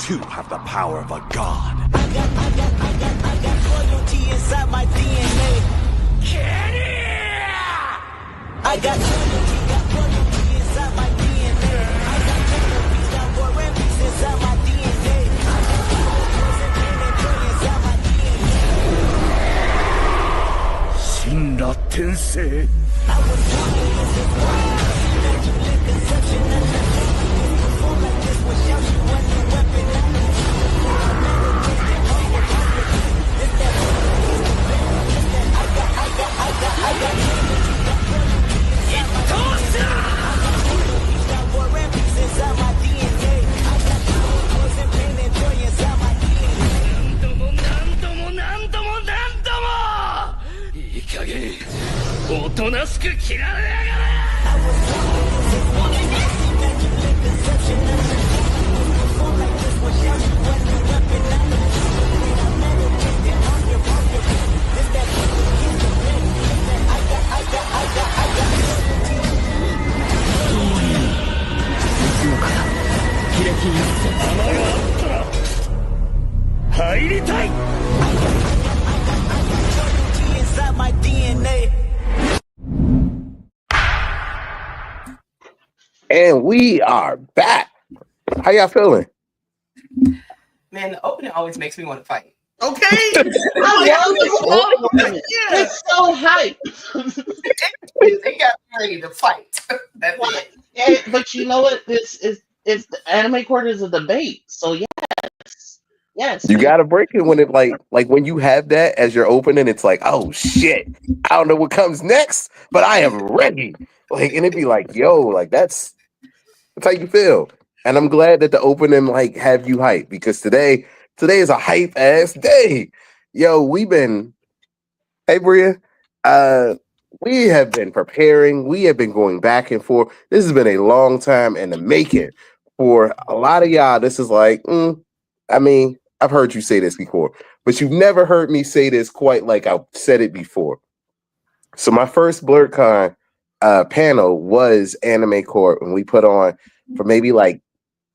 too have the power of a god. I got loyalty inside my DNA. I got loyalty inside my DNA. I got peace, got war and peace inside my DNA. I got poison, pain, and joy inside my DNA. I was born in this world. Immaculate conception. I just perform like this without you when you weapon. And we are back. How y'all feeling? Man, the opening always makes me want to fight. Okay. It's so hype. They got ready to fight. That's it. But you know what? This is the anime court is a debate. So yes. You gotta break it when it like when you have that as your opening, it's like, oh shit, I don't know what comes next, but I am ready. Like, and it'd be like, yo, like that's how you feel. And I'm glad that the opening like have you hype because today is a hype ass day. Yo, hey Bria, we have been preparing, we have been going back and forth. This has been a long time in the making. For a lot of y'all, this is like, I mean, I've heard you say this before, but you've never heard me say this quite like I've said it before. So my first BlurredCon panel was Anime Court, and we put on for maybe like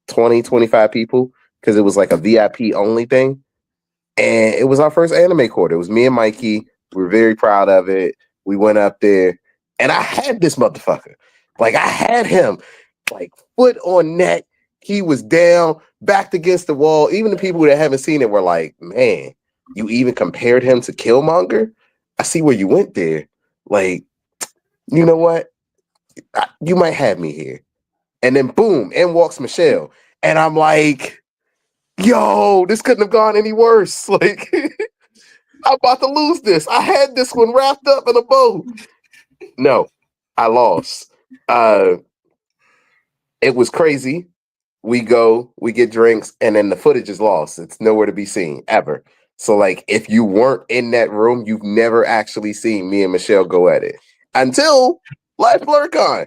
20, 25 people because it was like a VIP only thing. And it was our first Anime Court. It was me and Mikey. We were very proud of it. We went up there, and I had this motherfucker. Like, I had him, like, foot on neck. He was down, backed against the wall. Even the people that haven't seen it were like, man, you even compared him to Killmonger? I see where you went there. Like, you know what? You might have me here. And then boom, in walks Michelle. And I'm like, yo, this couldn't have gone any worse. Like, I'm about to lose this. I had this one wrapped up in a bow. No, I lost. It was crazy. We get drinks, and then the footage is lost. It's nowhere to be seen, ever. So, like, if you weren't in that room, you've never actually seen me and Michelle go at it. Until last BlurredCon,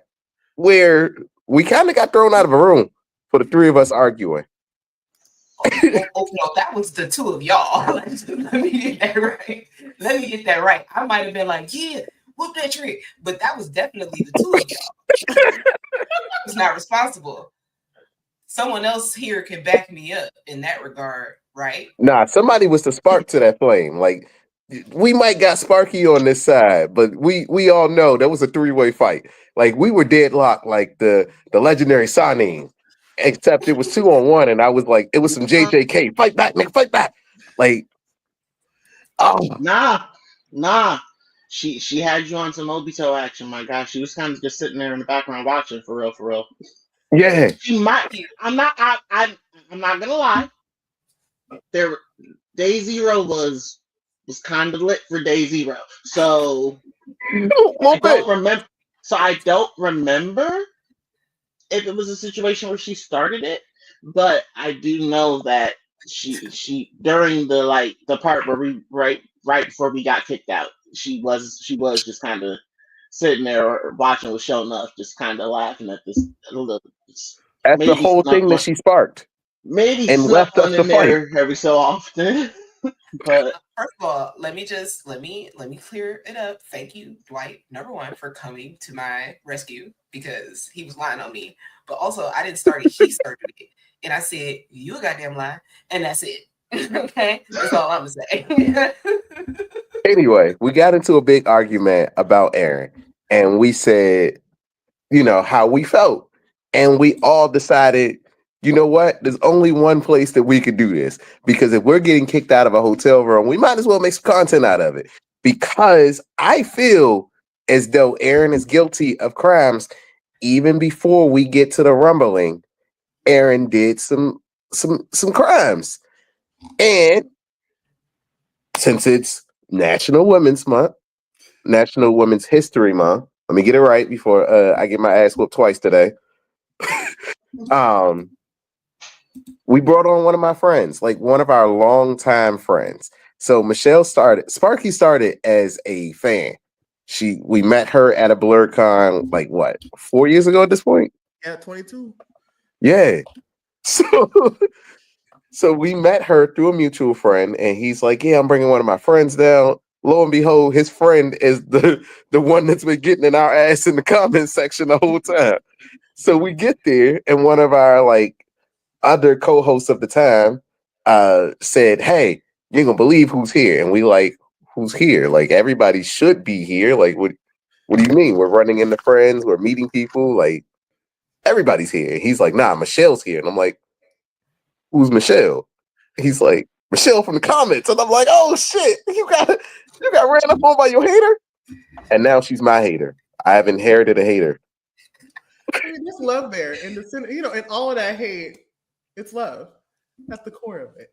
where we kind of got thrown out of a room for the three of us arguing. No, that was the two of y'all. Let me get that right. I might have been like, yeah, whoop that trick. But that was definitely the two of y'all. I was not responsible. Someone else here can back me up in that regard, right? Nah, somebody was the spark to that flame. Like, we might got Sparky on this side, but we all know that was a three-way fight. Like, we were deadlocked like the legendary Sanin, except it was 2-on-1, and I was like, it was some JJK. Fight back, nigga, fight back. Like, oh. Nah. She had you on some Obito action, my gosh. She was kind of just sitting there in the background watching, for real. Yeah. She might. I'm not gonna lie. Day Zero was kind of lit for Day Zero. So I don't remember if it was a situation where she started it, but I do know that she during the part where we right before we got kicked out, she was just kind of sitting there watching with Show Enough, just kind of laughing at this little. That's the whole thing that she sparked. Maybe and left us to fight every so often. But first of all, let me clear it up. Thank you, Dwight, number one, for coming to my rescue because he was lying on me. But also, I didn't start it; he started it. And I said, you a goddamn lie. And that's it. Okay? That's all I'm going to say. Anyway, we got into a big argument about Eren, and we said, how we felt. And we all decided, you know what? There's only one place that we could do this. Because if we're getting kicked out of a hotel room, we might as well make some content out of it. Because I feel as though Eren is guilty of crimes even before we get to the rumbling. Eren did some crimes. And since it's National Women's Month, National Women's History Month, let me get it right before I get my ass whooped twice today. We brought on one of my friends, like one of our longtime friends. So Sparky started as a fan. We met her at a BlurCon, like what, 4 years ago at this point? Yeah, 22. Yeah. So we met her through a mutual friend, and he's like, "Yeah, I'm bringing one of my friends down." Lo and behold, his friend is the one that's been getting in our ass in the comment section the whole time. So we get there, and one of our other co-hosts of the time said, "Hey, you ain't gonna believe who's here." And we like, "Who's here? Like everybody should be here. Like what do you mean? We're running into friends, we're meeting people, like everybody's here." He's like, "Nah, Michelle's here." And I'm like, "Who's Michelle?" He's like, "Michelle from the comments." And I'm like, "Oh shit, you got ran up on by your hater?" And now she's my hater. I have inherited a hater. I mean, there's love there in the center, and all of that hate, it's love. That's the core of it.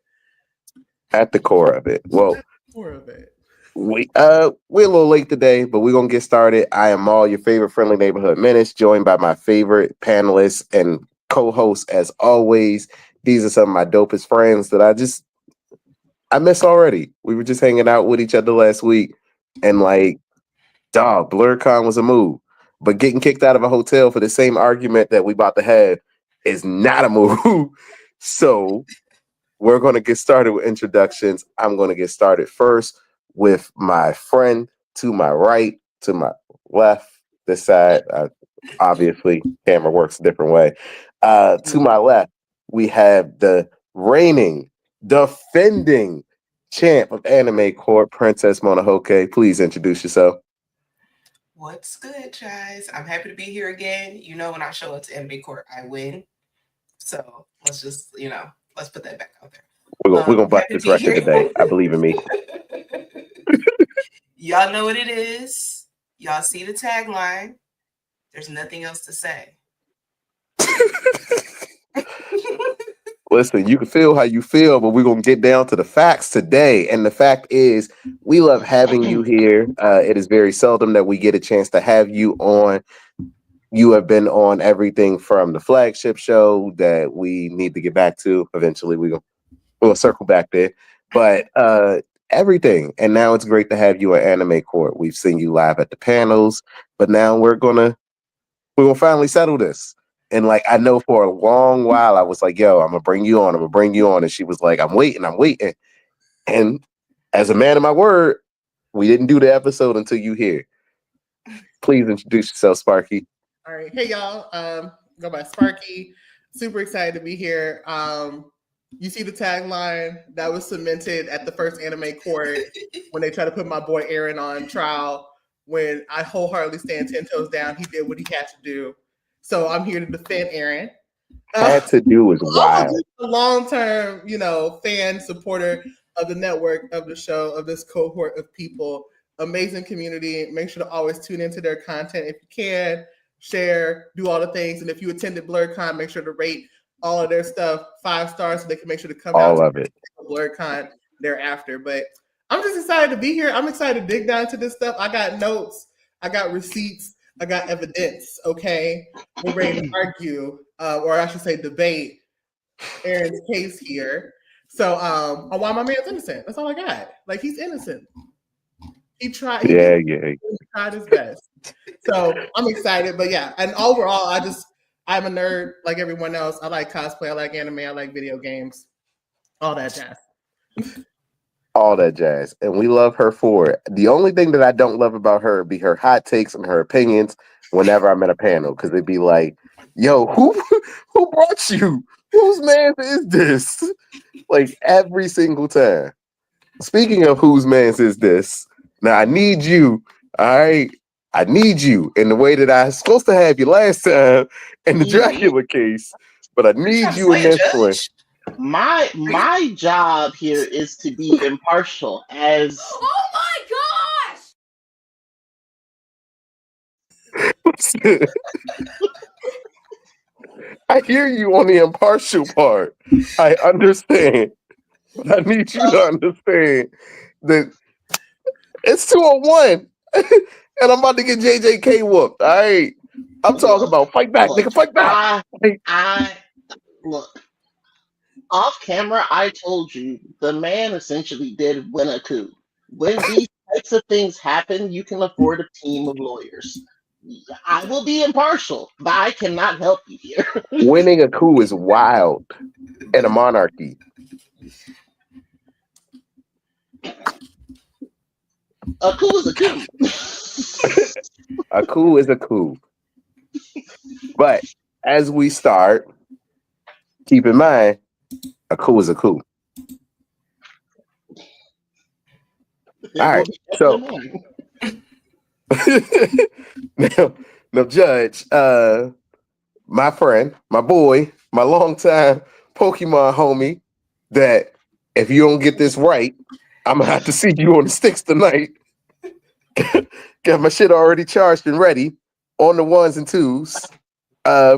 At the core of it. Well, core of it. we're a little late today, but we're gonna get started. I am Maul, your favorite friendly neighborhood menace, joined by my favorite panelists and co-hosts as always. These are some of my dopest friends that I miss already. We were just hanging out with each other last week, and dog, BlurCon was a move. But getting kicked out of a hotel for the same argument that we about to have is not a move. So we're going to get started with introductions. I'm going to get started first with my friend to my right, to my left, this side. Obviously, camera works a different way. To my left, we have the reigning, defending champ of Anime Court, Princess Monohoke. Please introduce yourself. What's good, guys? I'm happy to be here again. When I show up to Anime Court, I win. So let's just, let's put that back out there. We're gonna bust this record today. I believe in me. Y'all know what it is. Y'all see the tagline. There's nothing else to say. Listen, you can feel how you feel, but we're going to get down to the facts today. And the fact is, we love having you here. It is very seldom that we get a chance to have you on. You have been on everything from the flagship show that we need to get back to. Eventually, we'll circle back there. But everything. And now it's great to have you at Anime Court. We've seen you live at the panels, but now we're going to finally settle this. And I know for a long while, I was like, "Yo, I'm going to bring you on. I'm going to bring you on." And she was like, I'm waiting. And as a man of my word, we didn't do the episode until you here. Please introduce yourself, Sparky. All right. Hey, y'all. Go by Sparky. Super excited to be here. You see the tagline that was cemented at the first Anime Court when they tried to put my boy Eren on trial. When I wholeheartedly stand 10 toes down, he did what he had to do. So I'm here to defend Eren. Had to do is wild. A long-term, fan supporter of the network, of the show, of this cohort of people. Amazing community. Make sure to always tune into their content if you can. Share, do all the things. And if you attended BlurCon, make sure to rate all of their stuff 5 stars so they can make sure to come all out of it. BlurCon thereafter. But I'm just excited to be here. I'm excited to dig down to this stuff. I got notes. I got receipts. I got evidence. Okay, we're ready to argue, or I should say, debate Eren's case here. So, on why my man's innocent. That's all I got. He's innocent. He tried. He tried his best. So I'm excited. But yeah, and overall, I'm a nerd like everyone else. I like cosplay. I like anime. I like video games. All that jazz. all that jazz, and we love her for it. The only thing that I don't love about her be her hot takes and her opinions whenever I'm at a panel, because they'd be like, "Yo, who brought you? Whose man is this?" Like every single time. Speaking of whose man's is this, now I need you. All right. I need you in the way that I was supposed to have you last time in the Mhm. Dracula case, but I Are you need trying to you in play a this one. judge? My job here is to be impartial as Oh my gosh! I hear you on the impartial part. I understand. But I need you to understand that it's 201 and I'm about to get JJK whooped. All right. I'm talking look, about fight back, look. nigga, fight back. Like, I look off camera. I told you the man essentially did win a coup. When these types of things happen, you can afford a team of lawyers. I will be impartial, but I cannot help you here. winning a coup is wild in a monarchy. A coup is a coup. A coup is a coup. But as we start, keep in mind, a coup is a coup. All It will right. be So mine. now, Judge, my friend, my boy, my longtime Pokemon homie, that if you don't get this right, I'm gonna have to see you on the sticks tonight. Got my shit already charged and ready on the ones and twos.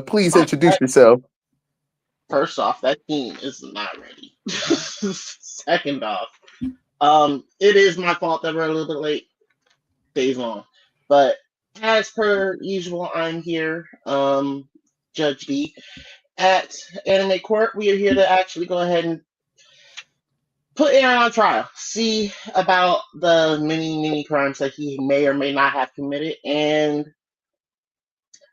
Please introduce yourself. First off, that team is not ready. Second off, it is my fault that we're a little bit late. Days long. But as per usual, I'm here, Judge D. At Anime Court, we are here to actually go ahead and put Aaron on trial. See about the many crimes that he may or may not have committed. And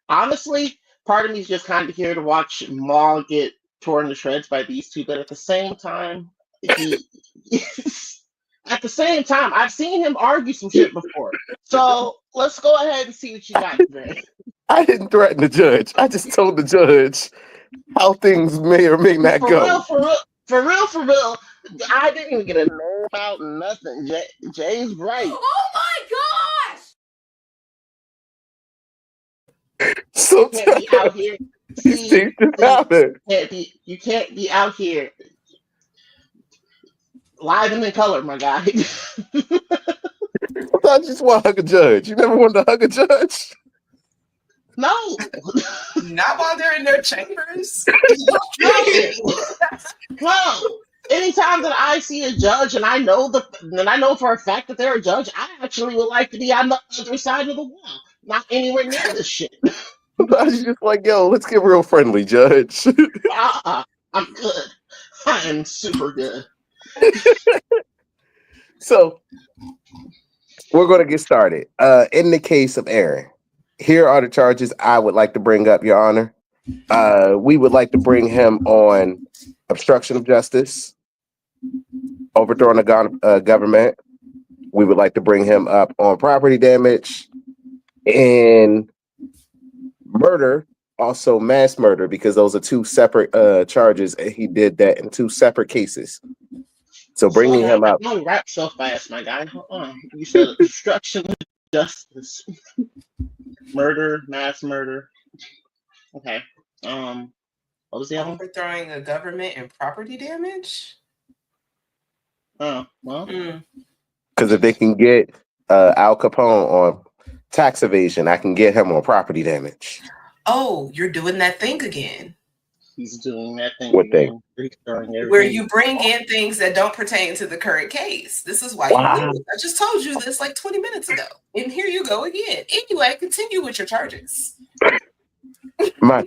honestly, part of me is just kind of here to watch Maul get torn to shreds by these two. But at the same time, he. At the same time, I've seen him argue some shit before. So let's go ahead and see what you got today. I didn't threaten the judge. I just told the judge how things may or may not For real, go. for real, for real, for real. I didn't even get a name out, nothing. Jay's right. Oh my gosh! You can't be out Sometimes here. these See, things just see, happen. you can't be out here live and in color, my guy. Sometimes you just want to hug a judge. You never wanted to hug a judge? No, Not while they're in their chambers. no. Anytime that I see a judge and I know for a fact that they're a judge, I actually would like to be on the other side of the wall, not anywhere near this shit. Sometimes you just like, yo, let's get real friendly, judge. I'm good. I am super good. So we're going to get started. In the case of Eren, here are the charges I would like to bring up, Your Honor. We would like to bring him on obstruction of justice, overthrowing the government. We would like to bring him up on property damage and murder, also mass murder, because those are two separate charges. And he did that in two separate cases. So Slow bringing down. him up. Don't rap so fast, my guy. Hold on. You said obstruction of justice, murder, mass murder. Okay. What was the other one? Overthrowing a government and property damage? Oh, well. Because if they can get Al Capone on tax evasion, I can get him on property damage. Oh, you're doing that thing again. He's doing that thing What again. Where you bring in things that don't pertain to the current case. This is why you lose. I just told you this like 20 minutes ago. And here you go again. Anyway, continue with your charges. My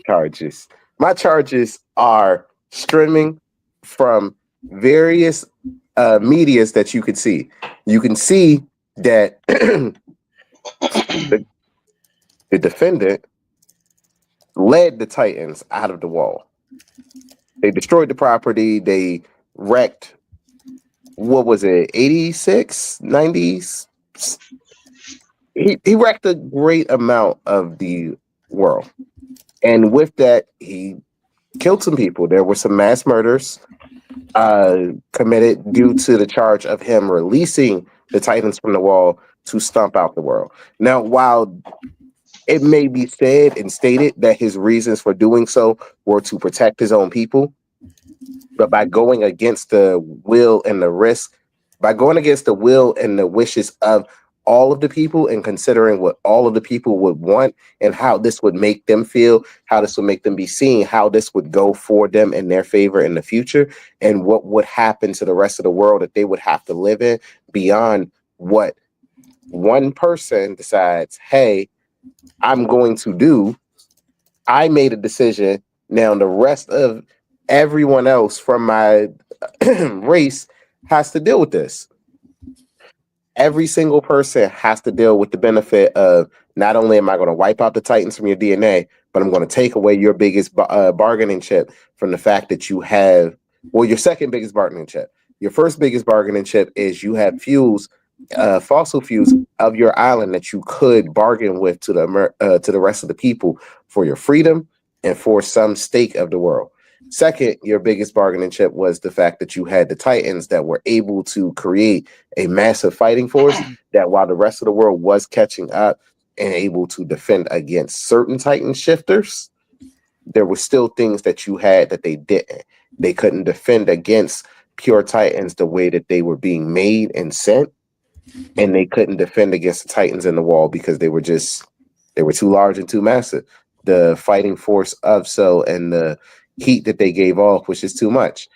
charges are streaming from various medias that you could see. You can see that the defendant led the Titans out of the wall. They destroyed the property. They wrecked what was it, 86, 90s? He wrecked a great amount of the world. And with that, he killed some people. There were some mass murders committed due to the charge of him releasing the Titans from the wall to stomp out the world. Now, while it may be said and stated that his reasons for doing so were to protect his own people, but by going against the will and the risk, by going against the will and the wishes of all of the people and considering what all of the people would want and how this would make them feel, how this would make them be seen, how this would go for them in their favor in the future, and what would happen to the rest of the world that they would have to live in beyond what one person decides, hey, I'm going to do. I made a decision. Now the rest of everyone else from my race has to deal with this. Every single person has to deal with the benefit of not only am I going to wipe out the Titans from your DNA, but I'm going to take away your biggest bargaining chip from the fact that you have, well, your second biggest bargaining chip. Your first biggest bargaining chip is you have fuels, fossil fuels of your island that you could bargain with to the rest of the people for your freedom and for some stake of the world. Second, your biggest bargaining chip was the fact that you had the Titans that were able to create a massive fighting force that while the rest of the world was catching up and able to defend against certain Titan shifters, there were still things that you had that they didn't. They couldn't defend against pure Titans the way that they were being made and sent, and they couldn't defend against the Titans in the wall because they were too large and too massive. The fighting force of so and the heat that they gave off was just too much.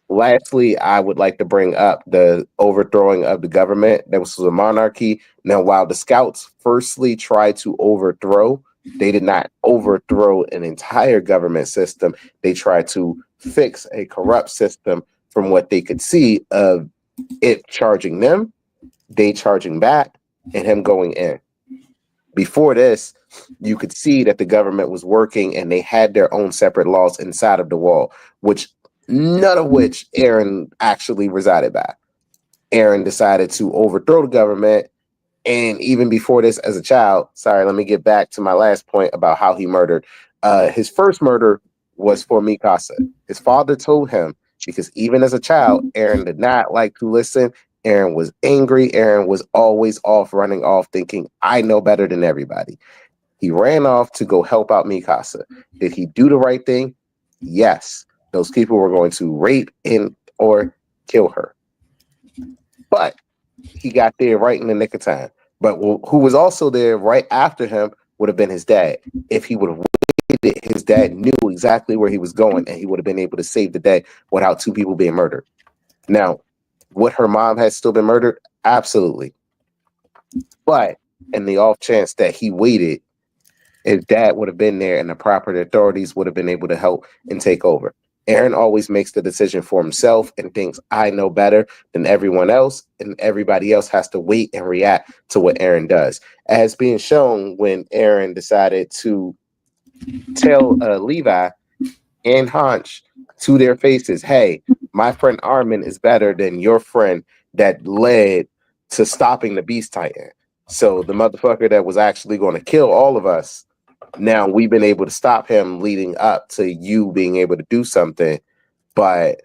Lastly, I would like to bring up the overthrowing of the government. That was a monarchy. Now, while the scouts firstly tried to overthrow, they did not overthrow an entire government system. They tried to fix a corrupt system from what they could see of it charging them, they charging back, and him going in. Before this, you could see that the government was working and they had their own separate laws inside of the wall, none of which Eren actually resided by. Eren decided to overthrow the government. And even before this, as a child, sorry, let me get back to my last point about how he murdered. His first murder was for Mikasa. His father told him, because even as a child, Eren did not like to listen. Eren was angry. Eren was always running off, thinking, I know better than everybody. He ran off to go help out Mikasa. Did he do the right thing? Yes. Those people were going to rape or kill her. But he got there right in the nick of time. But who was also there right after him would have been his dad. If he would have waited, his dad knew exactly where he was going, and he would have been able to save the day without two people being murdered. Now, would her mom have still been murdered? Absolutely. But in the off chance that he waited, his dad would have been there and the proper authorities would have been able to help and take over. Eren always makes the decision for himself and thinks, I know better than everyone else, and everybody else has to wait and react to what Eren does. As being shown when Eren decided to tell Levi and Hanch to their faces, hey, my friend Armin is better than your friend that led to stopping the Beast Titan. So the motherfucker that was actually going to kill all of us, now we've been able to stop him leading up to you being able to do something, but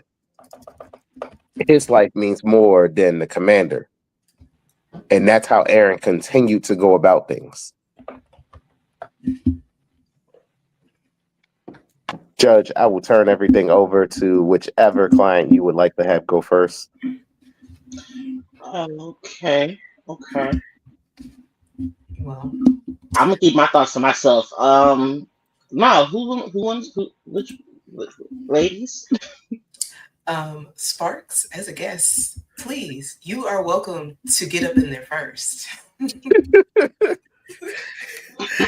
his life means more than the commander. And that's how Eren continued to go about things. Judge, I will turn everything over to whichever client you would like to have go first. Okay. Well, I'm gonna keep my thoughts to myself. No, which ladies? Sparks, as a guest, please, you are welcome to get up in there first.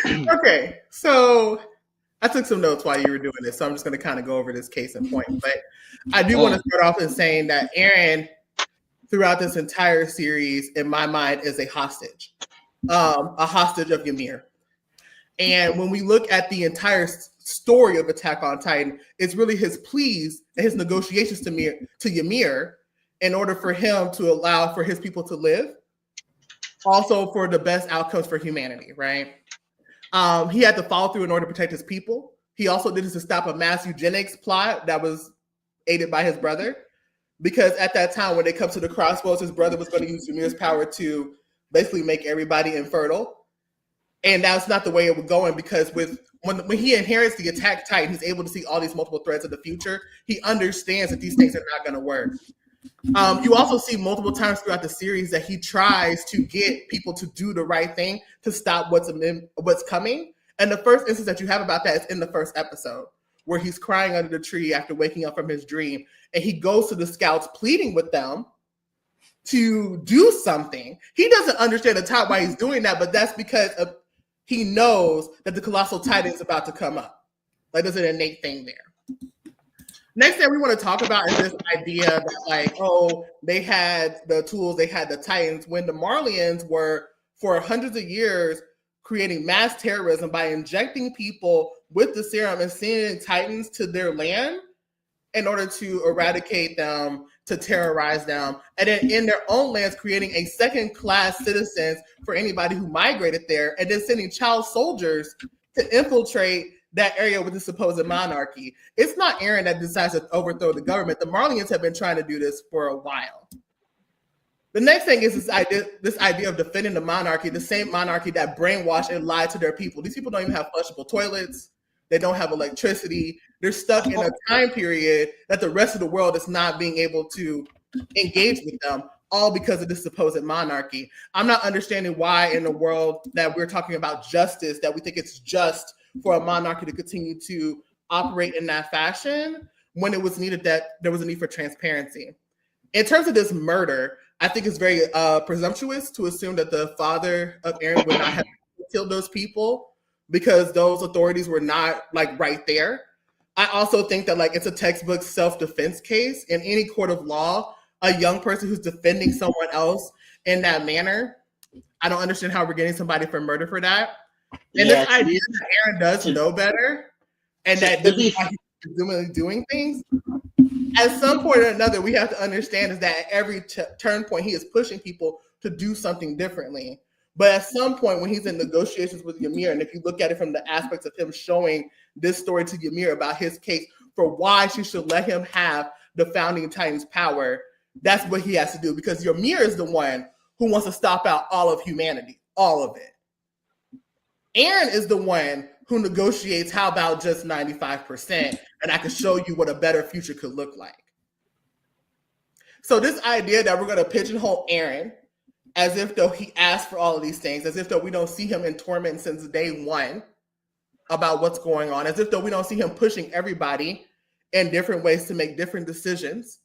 Okay, so I took some notes while you were doing this, so I'm just going to kind of go over this case in point. But I do want to start off in saying that Eren, throughout this entire series, in my mind, is a hostage of Ymir. And when we look at the entire story of Attack on Titan, it's really his pleas and his negotiations to Ymir in order for him to allow for his people to live, also for the best outcomes for humanity, right? He had to follow through in order to protect his people. He also did this to stop a mass eugenics plot that was aided by his brother. Because at that time, when they come to the crossroads, his brother was going to use Ymir's power to basically make everybody infertile. And that's not the way it was going, because when he inherits the attack Titan, he's able to see all these multiple threads of the future. He understands that these things are not going to work. You also see multiple times throughout the series that he tries to get people to do the right thing to stop what's coming. And the first instance that you have about that is in the first episode, where he's crying under the tree after waking up from his dream. And he goes to the scouts pleading with them to do something. He doesn't understand the time why he's doing that, but that's because he knows that the Colossal Titan is about to come up. Like, there's an innate thing there. Next thing we want to talk about is this idea that, like, oh, they had the tools, they had the Titans, when the Marlians were, for hundreds of years, creating mass terrorism by injecting people with the serum and sending Titans to their land in order to eradicate them, to terrorize them, and then in their own lands creating a second-class citizens for anybody who migrated there, and then sending child soldiers to infiltrate that area with the supposed monarchy. It's not Eren that decides to overthrow the government. The Marlians have been trying to do this for a while. The next thing is this idea of defending the monarchy, the same monarchy that brainwashed and lied to their people. These people don't even have flushable toilets. They don't have electricity. They're stuck in a time period that the rest of the world is not being able to engage with them, all because of this supposed monarchy. I'm not understanding why in the world that we're talking about justice, that we think it's just for a monarchy to continue to operate in that fashion when it was needed, that there was a need for transparency. In terms of this murder, I think it's very presumptuous to assume that the father of Eren would not have killed those people because those authorities were not, like, right there. I also think that, like, it's a textbook self-defense case. In any court of law, a young person who's defending someone else in that manner, I don't understand how we're getting somebody for murder for that. And this idea that Eren does know better, and that this is why he's presumably doing things, at some point or another, we have to understand is that at every turn point, he is pushing people to do something differently. But at some point, when he's in negotiations with Ymir, and if you look at it from the aspects of him showing this story to Ymir about his case for why she should let him have the founding Titan's power, that's what he has to do, because Ymir is the one who wants to stop out all of humanity, all of it. Eren is the one who negotiates, how about just 95%, and I can show you what a better future could look like. So this idea that we're going to pigeonhole Eren as if though he asked for all of these things, as if though we don't see him in torment since day one about what's going on, as if though we don't see him pushing everybody in different ways to make different decisions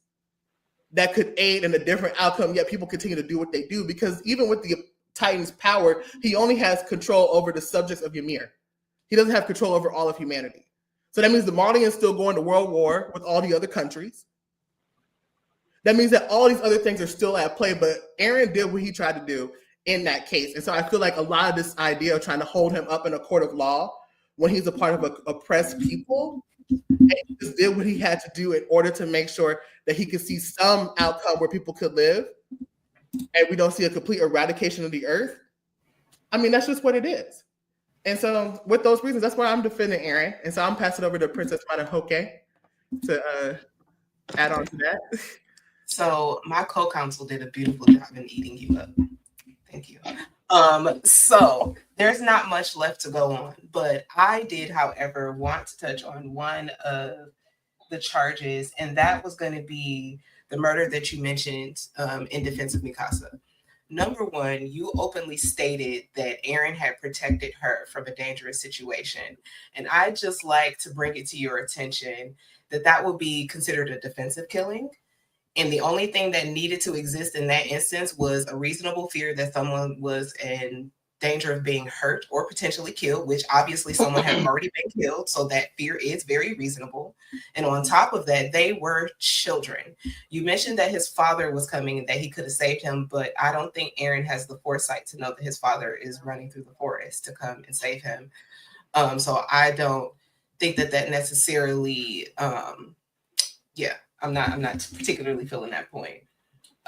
that could aid in a different outcome, yet people continue to do what they do, because even with the Titan's power, he only has control over the subjects of Ymir. He doesn't have control over all of humanity. So that means the Marlians still going to world war with all the other countries. That means that all these other things are still at play, but Eren did what he tried to do in that case. And so I feel like a lot of this idea of trying to hold him up in a court of law when he's a part of oppressed people, and he just did what he had to do in order to make sure that he could see some outcome where people could live, and we don't see a complete eradication of the earth. I mean, that's just what it is. And so with those reasons, that's why I'm defending Eren. And so I'm passing over to Princess Manahoke to add on to that. So my co-counsel did a beautiful job in eating you up. Thank you. So there's not much left to go on, but I did, however, want to touch on one of the charges, and that was going to be the murder that you mentioned in defense of Mikasa. Number one, you openly stated that Eren had protected her from a dangerous situation. And I'd just like to bring it to your attention that that would be considered a defensive killing. And the only thing that needed to exist in that instance was a reasonable fear that someone was in danger of being hurt or potentially killed, which obviously someone had already been killed. So that fear is very reasonable. And on top of that, they were children. You mentioned that his father was coming and that he could have saved him, but I don't think Eren has the foresight to know that his father is running through the forest to come and save him. So I don't think that necessarily, I'm not particularly feeling that point.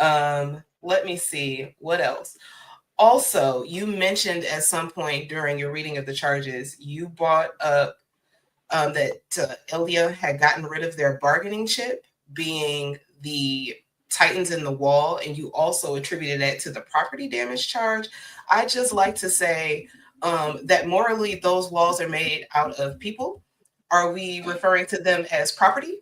Let me see. What else? Also, you mentioned at some point during your reading of the charges, you brought up that Ilya had gotten rid of their bargaining chip, being the Titans in the wall, and you also attributed that to the property damage charge. I just like to say that morally those walls are made out of people. Are we referring to them as property?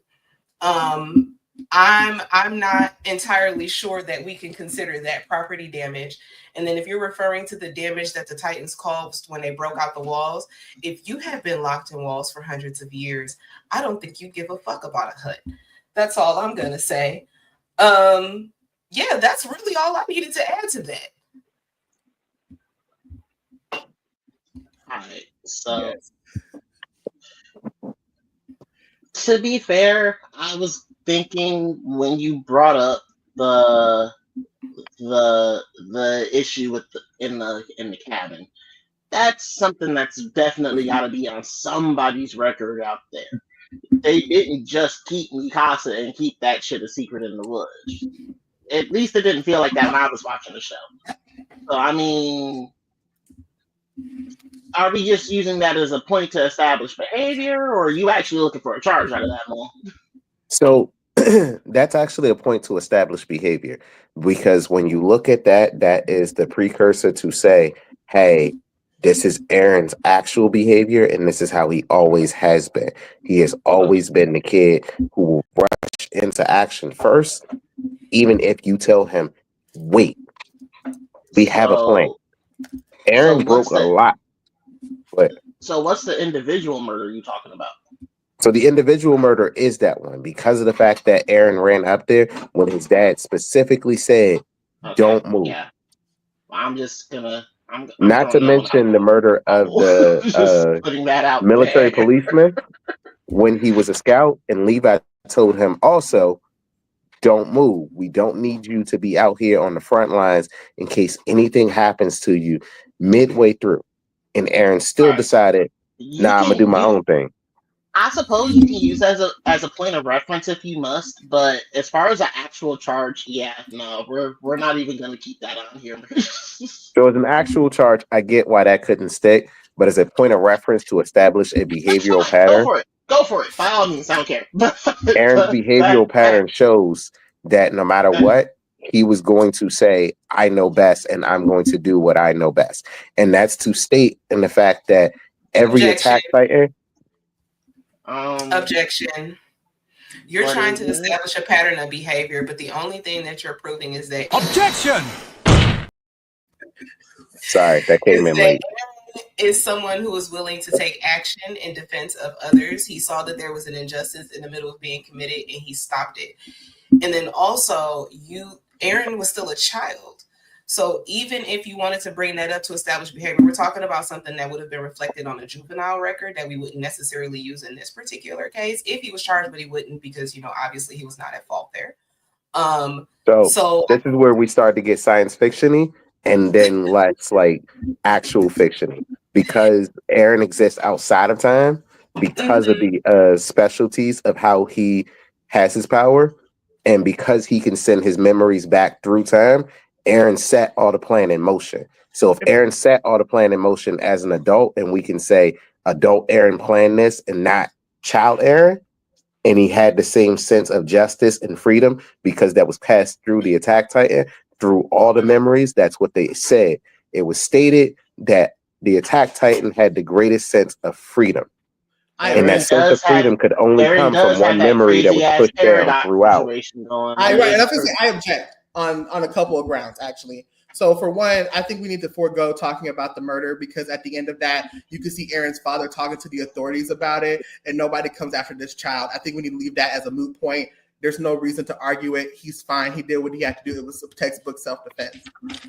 I'm not entirely sure that we can consider that property damage. And then if you're referring to the damage that the Titans caused when they broke out the walls, if you have been locked in walls for hundreds of years, I don't think you give a fuck about a hut. That's all I'm gonna say. Yeah, that's really all I needed to add to that. All right. So to be fair, I was thinking when you brought up the issue with in the cabin, that's something that's definitely got to be on somebody's record out there. They didn't just keep Mikasa and keep that shit a secret in the woods. At least it didn't feel like that when I was watching the show. So I mean, are we just using that as a point to establish behavior, or are you actually looking for a charge out of that one? So that's actually a point to establish behavior, because when you look at that, that is the precursor to say, hey, this is Eren's actual behavior, and this is how he always has been. He has always been the kid who will rush into action first, even if you tell him, wait, we have a plan. Eren broke a lot. But so what's the individual murder you talking about? So the individual murder is that one, because of the fact that Eren ran up there when his dad specifically said, don't move. Yeah. I'm just gonna... I'm not to mention the murder of the putting that out military there. policeman when he was a scout, and Levi told him also, don't move. We don't need you to be out here on the front lines in case anything happens to you midway through. And Eren still decided, nah, I'm gonna do my own thing. I suppose you can use as a point of reference if you must, but as far as an actual charge, yeah, no, we're not even going to keep that on here. So as an actual charge, I get why that couldn't stick, but as a point of reference to establish a behavioral pattern, go for it. By all means, I don't care. Eren's behavioral pattern shows that no matter what, he was going to say, I know best, and I'm going to do what I know best. And that's to state in the fact that every attack fighter... Objection. You're trying to establish a pattern of behavior, but the only thing that you're proving is that... Objection! Sorry, that came in late. Eren is someone who is willing to take action in defense of others. He saw that there was an injustice in the middle of being committed, and he stopped it. And then also, Eren was still a child. So even if you wanted to bring that up to establish behavior, we're talking about something that would have been reflected on a juvenile record that we wouldn't necessarily use in this particular case if he was charged, but he wouldn't because, obviously he was not at fault there. So this is where we start to get science fiction-y, and then let's actual fiction-y, because Eren exists outside of time because of the specialties of how he has his power, and because he can send his memories back through time. Eren set all the plan in motion. So if Eren set all the plan in motion as an adult, and we can say adult Eren planned this and not child Eren, and he had the same sense of justice and freedom because that was passed through the Attack Titan, through all the memories, that's what they said. It was stated that the Attack Titan had the greatest sense of freedom. And that sense of freedom could only come from one memory that was pushed down throughout. I object on a couple of grounds, actually. So for one, I think we need to forego talking about the murder, because at the end of that, you can see Eren's father talking to the authorities about it, and nobody comes after this child. I think we need to leave that as a moot point. There's no reason to argue it. He's fine. He did what he had to do. It was textbook self-defense.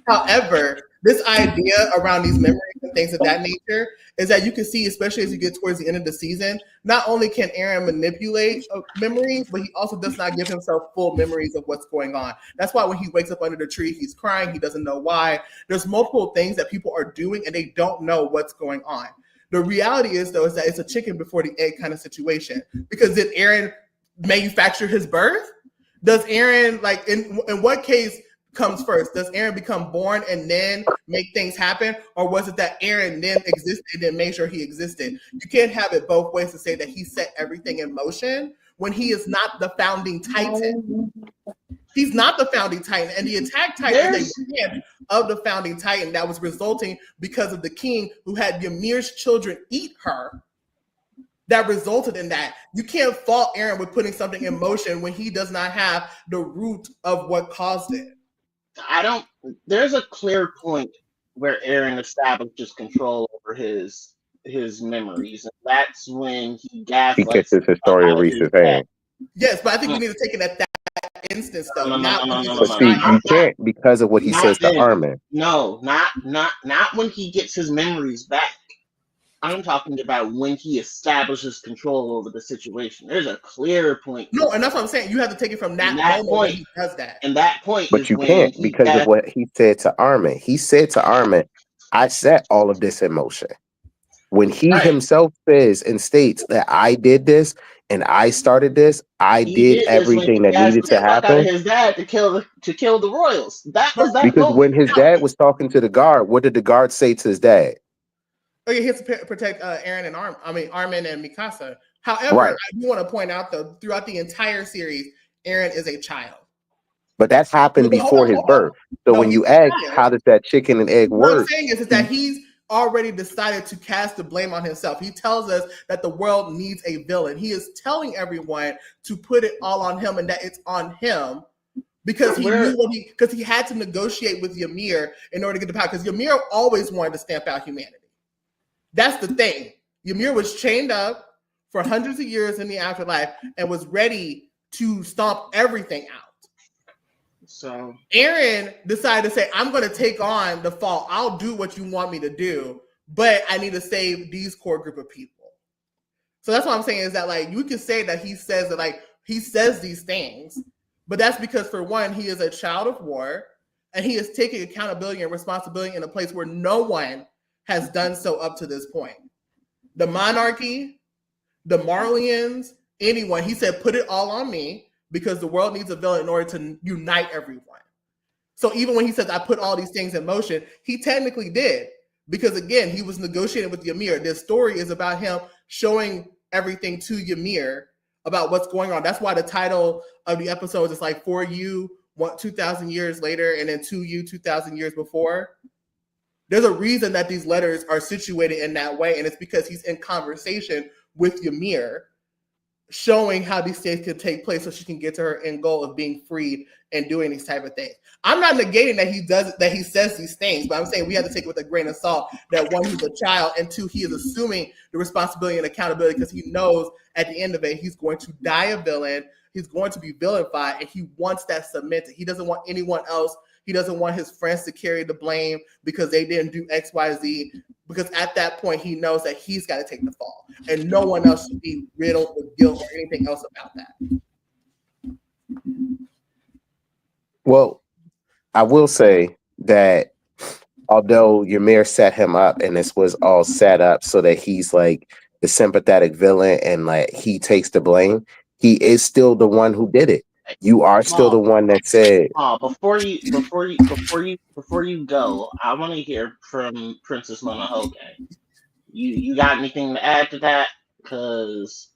However, this idea around these memories and things of that nature is that you can see, especially as you get towards the end of the season, not only can Eren manipulate memories, but he also does not give himself full memories of what's going on. That's why when he wakes up under the tree, he's crying. He doesn't know why. There's multiple things that people are doing, and they don't know what's going on. The reality is, though, is that it's a chicken before the egg kind of situation, because did Eren manufacture his birth? Does Eren, like, in what case comes first? Does Eren become born and then make things happen? Or was it that Eren then existed and made sure he existed? You can't have it both ways to say that he set everything in motion when he is not the founding titan. He's not the founding titan. And the attack titan is a branch of the founding titan that was resulting because of the king who had Ymir's children eat her. That resulted in that. You can't fault Eren with putting something in motion when he does not have the root of what caused it. There's a clear point where Eren establishes control over his memories, and that's when he gaslights kisses Historia Reese's hand. Yes, but I think we need to take it at that instance, though. But see, you can't because of what he says to Armin. No, not when he gets his memories back. I'm talking about when he establishes control over the situation. There's a clear point. No, and that's what I'm saying. You have to take it from that moment when he does that. And that point but you can't because of what he said to Armin. He said to Armin, I set all of this in motion. When he himself says and states that I did this and I started this, I did everything that needed to happen. Out of his dad to kill the royals. That was that because moment. When his dad was talking to the guard, what did the guard say to his dad? Oh, yeah, he has to protect Eren and Armin and Mikasa. However, I do want to point out, though, throughout the entire series, Eren is a child. But that happened before his birth. So when you ask, how does that chicken and egg work? What I'm saying is that he's already decided to cast the blame on himself. He tells us that the world needs a villain. He is telling everyone to put it all on him and that it's on him because he knew because he had to negotiate with Ymir in order to get the power. Because Ymir always wanted to stamp out humanity. That's the thing. Ymir was chained up for hundreds of years in the afterlife and was ready to stomp everything out. So Eren decided to say, I'm going to take on the fall. I'll do what you want me to do, but I need to save these core group of people. So that's what I'm saying is that, like, you can say that he says that, like, he says these things, but that's because, for one, he is a child of war and he is taking accountability and responsibility in a place where no one has done so up to this point. The monarchy, the Marlians, anyone, he said, put it all on me because the world needs a villain in order to unite everyone. So even when he says, I put all these things in motion, he technically did. Because again, he was negotiating with Ymir. This story is about him showing everything to Ymir about what's going on. That's why the title of the episode is like, for you, 2,000 years later, and then to you, 2,000 years before. There's a reason that these letters are situated in that way, and it's because he's in conversation with Ymir, showing how these things can take place so she can get to her end goal of being freed and doing these type of things. I'm not negating that he says these things, but I'm saying we have to take it with a grain of salt that one, he's a child, and two, he is assuming the responsibility and accountability because he knows at the end of it, he's going to die a villain, he's going to be vilified, and he wants that cemented. He doesn't want anyone else. He doesn't want his friends to carry the blame because they didn't do X, Y, Z. Because at that point, he knows that he's got to take the fall. And no one else should be riddled with guilt or anything else about that. Well, I will say that although Ymir set him up and this was all set up so that he's like the sympathetic villain and like he takes the blame, he is still the one who did it. You are still the one that said. Before you go, I want to hear from Princess Mononoke. You got anything to add to that? Because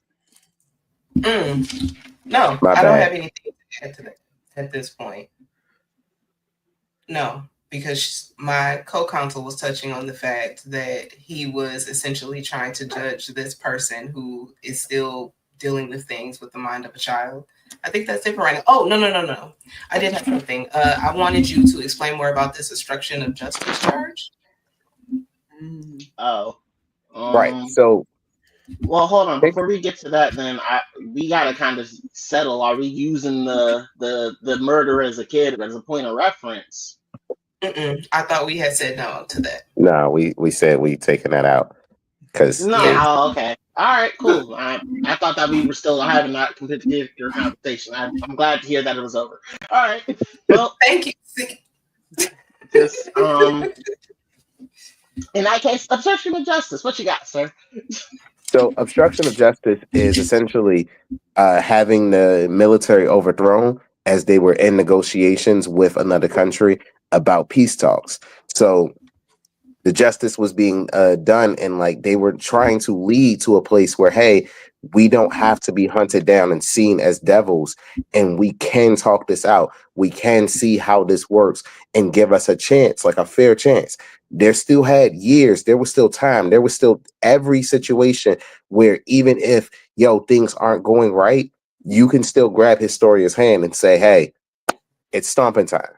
no, I don't have anything to add to that at this point. No, because my co-counsel was touching on the fact that he was essentially trying to judge this person who is still dealing with things with the mind of a child. I think that's different right now. Oh, no. I did have something. I wanted you to explain more about this obstruction of justice charge. Right. So, well, hold on. Before we get to that, then we gotta kind of settle. Are we using the murder as a kid as a point of reference? I thought we had said no to that. No, we said we taking that out because okay. All right, cool. I thought that we were still having that competitive conversation. I'm glad to hear that it was over. All right. Well, thank you. Just in that case, obstruction of justice. What you got, sir? So, obstruction of justice is essentially having the military overthrown as they were in negotiations with another country about peace talks. So the justice was being done, and like they were trying to lead to a place where, hey, we don't have to be hunted down and seen as devils, and we can talk this out. We can see how this works and give us a chance, like a fair chance. There still had years, there was still time, there was still every situation where even if things aren't going right, you can still grab Historia's hand and say, hey, it's stomping time.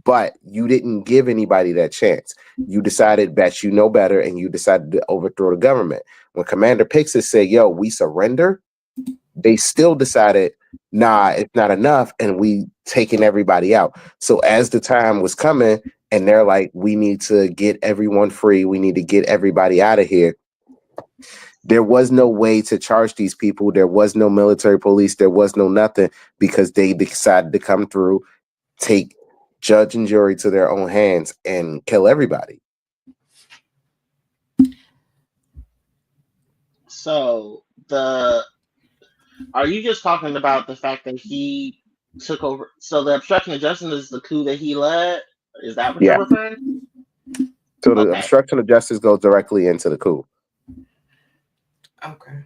But you didn't give anybody that chance. You decided that you know better, and you decided to overthrow the government. When Commander Pixis said, yo, we surrender, they still decided, nah, it's not enough, and we taking everybody out. So as the time was coming, and they're like, we need to get everyone free, we need to get everybody out of here, there was no way to charge these people. There was no military police. There was no nothing, because they decided to come through, take judge and jury to their own hands, and kill everybody. So are you just talking about the fact that he took over? So the obstruction of justice is the coup that he led? Is that what Yeah. you're referring to? So the Okay. obstruction of justice goes directly into the coup. Okay.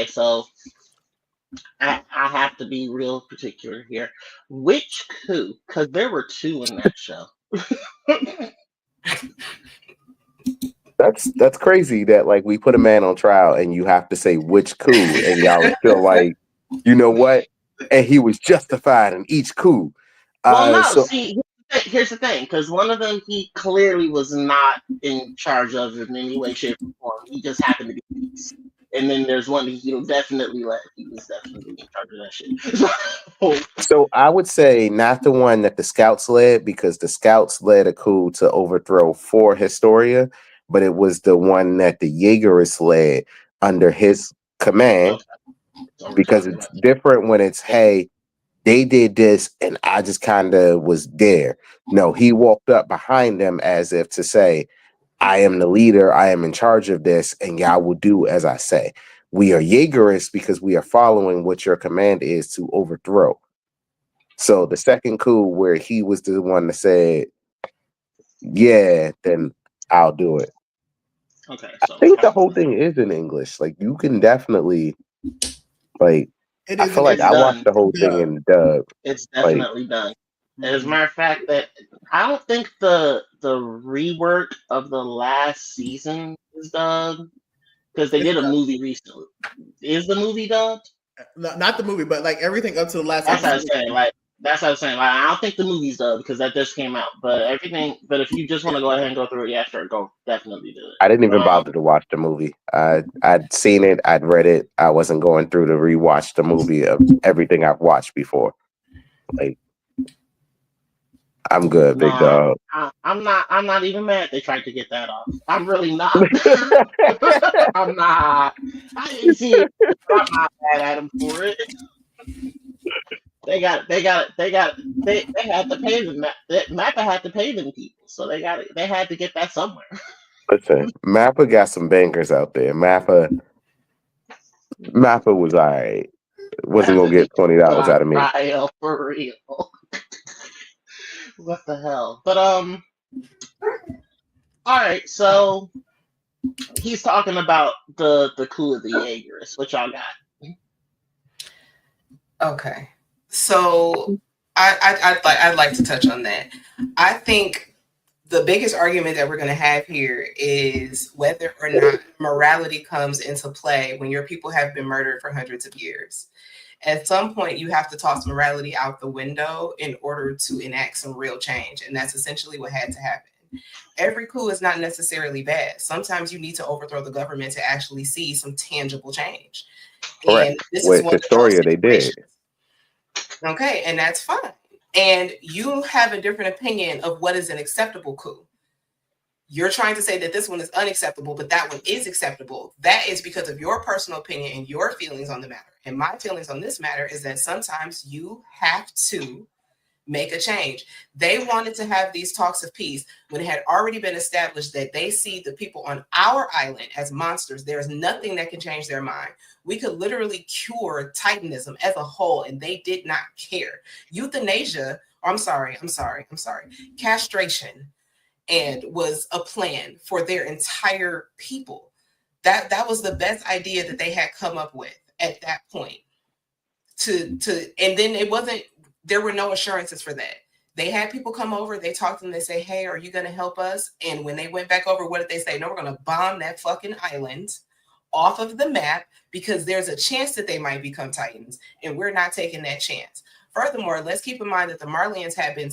So I have to be real particular here. Which coup? Because there were two in that show. That's crazy that like we put a man on trial and you have to say which coup, and y'all are still like, you know what? And he was justified in each coup. Well, no. So See, here's the thing. Because one of them, he clearly was not in charge of it in any way, shape, or form. He just happened to be peace. And then there's one that he definitely led. He was definitely in charge of that shit. So I would say not the one that the scouts led, because the scouts led a coup to overthrow for Historia, but it was the one that the Jaegerists led under his command, So we're because talking it's about different when it's, hey, they did this and I just kind of was there. No, he walked up behind them as if to say, I am the leader, I am in charge of this, and y'all will do as I say. We are Jaegerists because we are following what your command is to overthrow. So the second coup where he was the one that said, yeah, then I'll do it. Okay, so I think the whole thing is in English. Like you can definitely like It I is feel like I watched the whole thing in dub. It's Like definitely done. As a matter of fact, that I don't think the rework of the last season is done, because they did a movie recently. Is the movie dubbed? Not the movie, but like everything up to the last That's what I was episode. saying. That's what I was saying. Like, I don't think the movie's dubbed because that just came out. But everything. But if you just want to go ahead and go through it, yeah, sure, go definitely do it. I didn't even bother to watch the movie. I'd seen it, I'd read it. I wasn't going through to rewatch the movie of everything I've watched before. Like I'm good, big dog. I'm not. I'm not even mad they tried to get that off. I'm really not. I'm not. I didn't see it. But I'm not mad at them for it. They had to pay them. Mappa had to pay them people, so they had to get that somewhere. Listen, Mappa got some bangers out there. Mappa was alright. Wasn't gonna get $20 out of me. Trial for real. What the hell? But all right. So he's talking about the coup of the Jaegerists. What y'all got? Okay, so I'd like to touch on that. I think the biggest argument that we're going to have here is whether or not morality comes into play when your people have been murdered for hundreds of years. At some point, you have to toss morality out the window in order to enact some real change, and that's essentially what had to happen. Every coup is not necessarily bad. Sometimes you need to overthrow the government to actually see some tangible change. Correct. And this With is one Historia, of those they did. Okay, and that's fine. And you have a different opinion of what is an acceptable coup. You're trying to say that this one is unacceptable, but that one is acceptable. That is because of your personal opinion and your feelings on the matter. And my feelings on this matter is that sometimes you have to make a change. They wanted to have these talks of peace when it had already been established that they see the people on our island as monsters. There's nothing that can change their mind. We could literally cure Titanism as a whole, and they did not care. Euthanasia, castration, and was a plan for their entire people. That was the best idea that they had come up with at that point. And then it wasn't, there were no assurances for that. They had people come over, they talked to them, they say, hey, are you going to help us? And when they went back over, what did they say? No, we're going to bomb that fucking island off of the map because there's a chance that they might become Titans, and we're not taking that chance. Furthermore, let's keep in mind that the Marleyans had been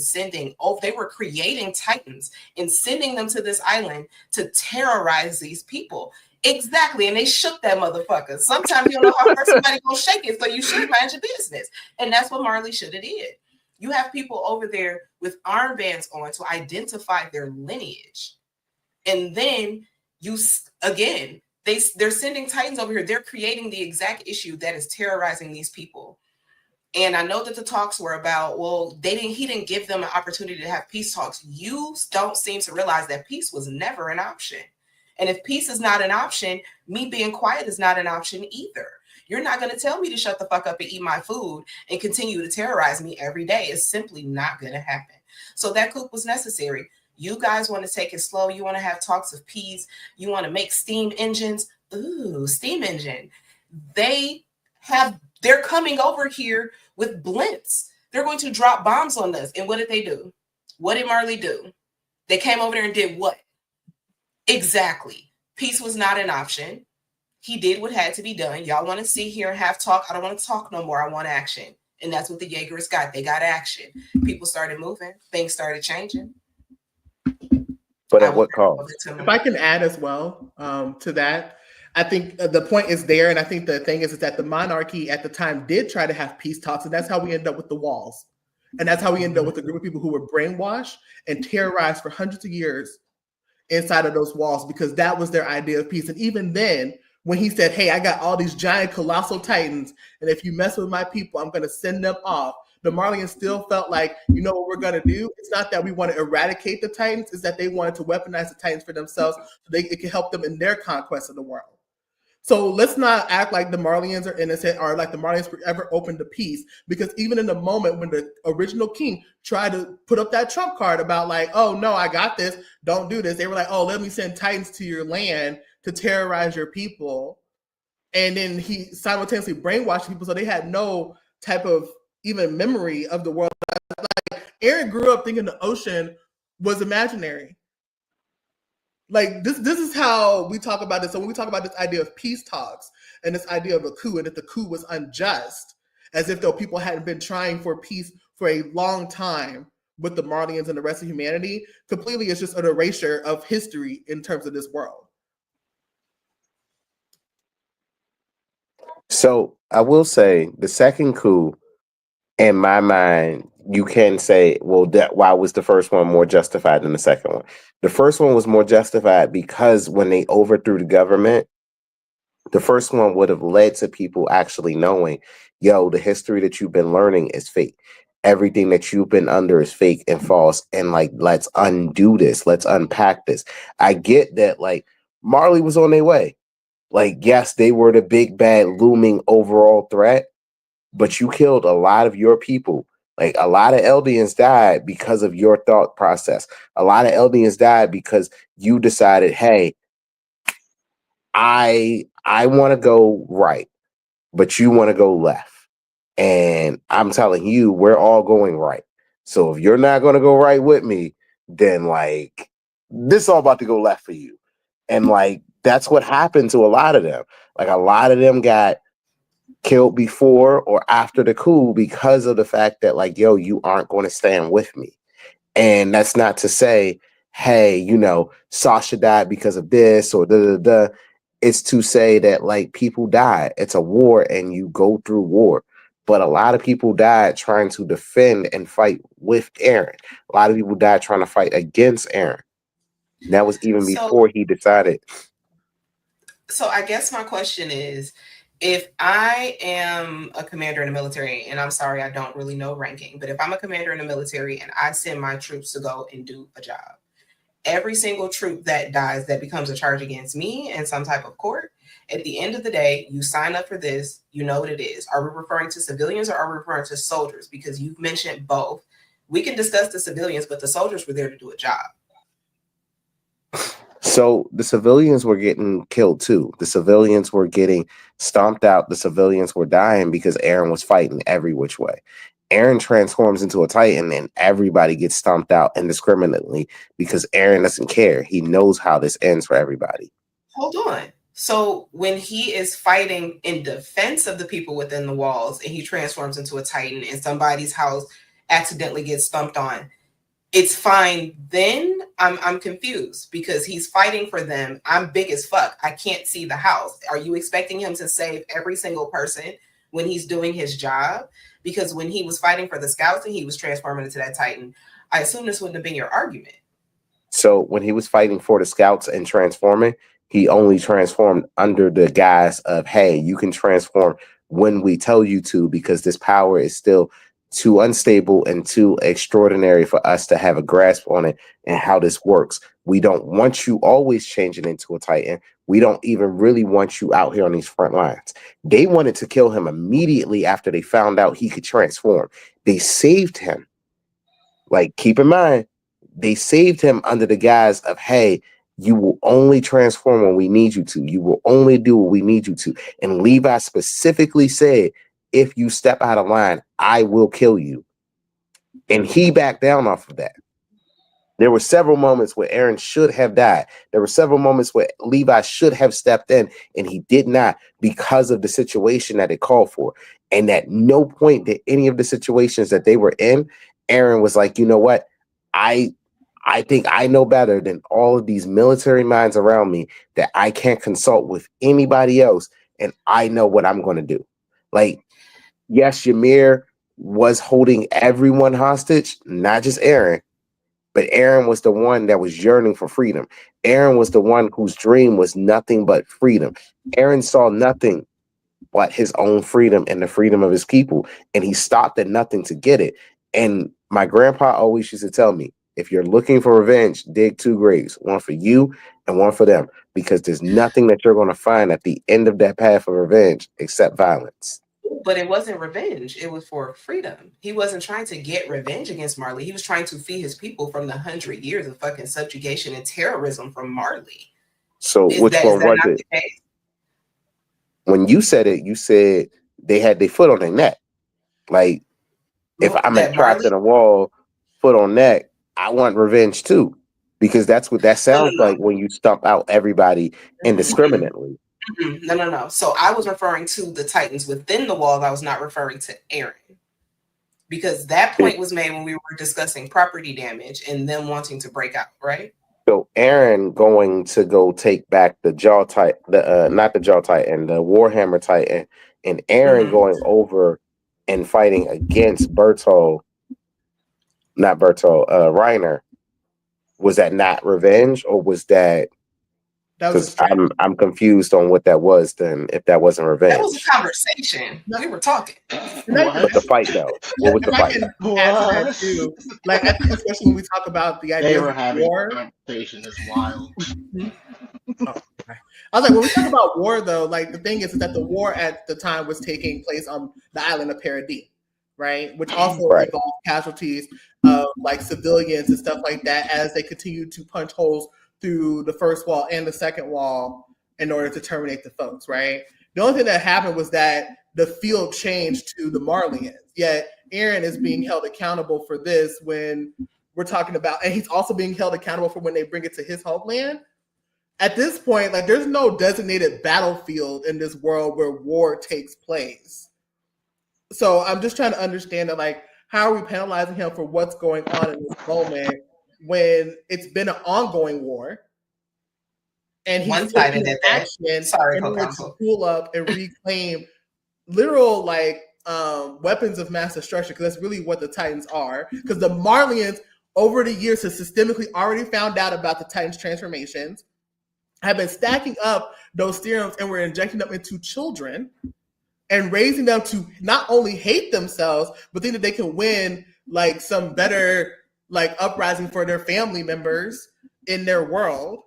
they were creating Titans and sending them to this island to terrorize these people. Exactly, and they shook that motherfucker. Sometimes you don't know how hard somebody gonna shake it, so you should mind your business. And that's what Marley should have did. You have people over there with armbands on to identify their lineage. And then they're sending Titans over here. They're creating the exact issue that is terrorizing these people. And I know that the talks were about, well, he didn't give them an opportunity to have peace talks. You don't seem to realize that peace was never an option. And if peace is not an option, me being quiet is not an option either. You're not going to tell me to shut the fuck up and eat my food and continue to terrorize me every day. It's simply not going to happen. So that coup was necessary. You guys want to take it slow. You want to have talks of peace. You want to make steam engines. Ooh, steam engine. They're coming over here with blimps. They're going to drop bombs on us. And what did they do? What did Marley do? They came over there and did what? Exactly. Peace was not an option. He did what had to be done. Y'all want to sit here and have talk. I don't want to talk no more. I want action. And that's what the Jaegers got. They got action. People started moving. Things started changing. But at what cost? If I can add as well to that, I think the point is there. And I think the thing is that the monarchy at the time did try to have peace talks. And that's how we end up with the walls. And that's how we end up with a group of people who were brainwashed and terrorized for hundreds of years inside of those walls, because that was their idea of peace. And even then, when he said, hey, I got all these giant colossal Titans, and if you mess with my people, I'm going to send them off. The Marleyans still felt like, you know what we're going to do? It's not that we want to eradicate the Titans, it's that they wanted to weaponize the Titans for themselves so it can help them in their conquest of the world. So let's not act like the Marleyans are innocent or like the Marleyans were ever open to peace, because even in the moment when the original king tried to put up that trump card about like, oh, no, I got this, don't do this. They were like, oh, let me send Titans to your land to terrorize your people. And then he simultaneously brainwashed people, so they had no type of even memory of the world. Like Eren grew up thinking the ocean was imaginary. Like this is how we talk about this. So when we talk about this idea of peace talks and this idea of a coup, and if the coup was unjust, as if though people hadn't been trying for peace for a long time with the Marleyans and the rest of humanity, completely it's just an erasure of history in terms of this world. So I will say the second coup, in my mind, you can say, well, why was the first one more justified than the second one? The first one was more justified because when they overthrew the government, the first one would have led to people actually knowing, yo, the history that you've been learning is fake. Everything that you've been under is fake and false. And like, let's undo this. Let's unpack this. I get that like Marley was on their way. Like, yes, they were the big bad looming overall threat, but you killed a lot of your people. Like a lot of Eldians died because of your thought process. A lot of Eldians died because you decided, hey, I want to go right, but you want to go left. And I'm telling you, we're all going right. So if you're not going to go right with me, then like this is all about to go left for you. And like that's what happened to a lot of them. Like a lot of them got killed before or after the coup because of the fact that like, yo, you aren't going to stand with me. And that's not to say, hey, you know, Sasha died because of this or da. It's to say that like people die. It's a war and you go through war. But a lot of people died trying to defend and fight with Eren. A lot of people died trying to fight against Eren. That was even before he decided. So I guess my question is, If I am a commander in the military, and I'm sorry, I don't really know ranking, but if I'm a commander in the military and I send my troops to go and do a job, every single troop that dies that becomes a charge against me in some type of court, at the end of the day, you sign up for this, you know what it is. Are we referring to civilians or are we referring to soldiers? Because you've mentioned both. We can discuss the civilians, but the soldiers were there to do a job. So the civilians were getting killed too. The civilians were getting stomped out. The civilians were dying because Eren was fighting every which way. Eren transforms into a Titan and everybody gets stomped out indiscriminately because Eren doesn't care. He knows how this ends for everybody. Hold on. So when he is fighting in defense of the people within the walls and he transforms into a Titan and somebody's house accidentally gets thumped on, it's fine then. I'm confused because he's fighting for them. I'm big as fuck. I can't see the house. Are you expecting him to save every single person when he's doing his job? Because when he was fighting for the scouts and he was transforming into that Titan, I assume this wouldn't have been your argument. So when he was fighting for the scouts and transforming, he only transformed under the guise of, hey, you can transform when we tell you to, because this power is still too unstable and too extraordinary for us to have a grasp on it and how this works. We don't want you always changing into a Titan. We don't even really want you out here on these front lines. They wanted to kill him immediately after they found out he could transform. They saved him. Like, keep in mind, they saved him under the guise of, hey, you will only transform when we need you to. You will only do what we need you to. And Levi specifically said, if you step out of line, I will kill you. And he backed down off of that. There were several moments where Eren should have died. There were several moments where Levi should have stepped in, and he did not because of the situation that it called for. And at no point did any of the situations that they were in, Eren was like, you know what? I think I know better than all of these military minds around me, that I can't consult with anybody else, and I know what I'm going to do. Like, yes, Ymir was holding everyone hostage, not just Eren, but Eren was the one that was yearning for freedom. Eren was the one whose dream was nothing but freedom. Eren saw nothing but his own freedom and the freedom of his people, and he stopped at nothing to get it. And my grandpa always used to tell me, if you're looking for revenge, dig two graves, one for you and one for them, because there's nothing that you're going to find at the end of that path of revenge except violence. But it wasn't revenge. It was for freedom. He wasn't trying to get revenge against Marley. He was trying to free his people from the 100 years of fucking subjugation and terrorism from Marley. So which one was it? When you said it, you said they had their foot on their neck. Like, if I'm trapped in a wall, foot on neck, I want revenge too. Because that's what that sounds like when you stomp out everybody indiscriminately. No. So I was referring to the Titans within the wall. I was not referring to Eren. Because that point was made when we were discussing property damage and them wanting to break out, right? So Eren going to go take back the Jaw Titan, not the Jaw Titan, the Warhammer Titan, and Eren going over and fighting against Reiner. Was that not revenge, or was that? Because I'm confused on what that was. Then, if that wasn't revenge, that was a conversation. We were talking. But the fight, though, what was the fight? Like, I think especially when we talk about the idea of war, conversation is wild. I was like, when we talk about war, though, like the thing is that the war at the time was taking place on the island of Paradis, right? Which also involved casualties of like civilians and stuff like that as they continued to punch holes through the first wall and the second wall in order to terminate the folks, right? The only thing that happened was that the field changed to the Marlians. Yet Eren is being held accountable for this when we're talking about, and he's also being held accountable for when they bring it to his homeland. At this point, like, there's no designated battlefield in this world where war takes place. So I'm just trying to understand that, like, how are we penalizing him for what's going on in this moment when it's been an ongoing war, and he's taking action in order to pull up and reclaim literal weapons of mass destruction, because that's really what the Titans are. Because the Marlians over the years have systemically already found out about the Titans' transformations, have been stacking up those serums and we're injecting them into children and raising them to not only hate themselves, but think that they can win like some better like uprising for their family members in their world.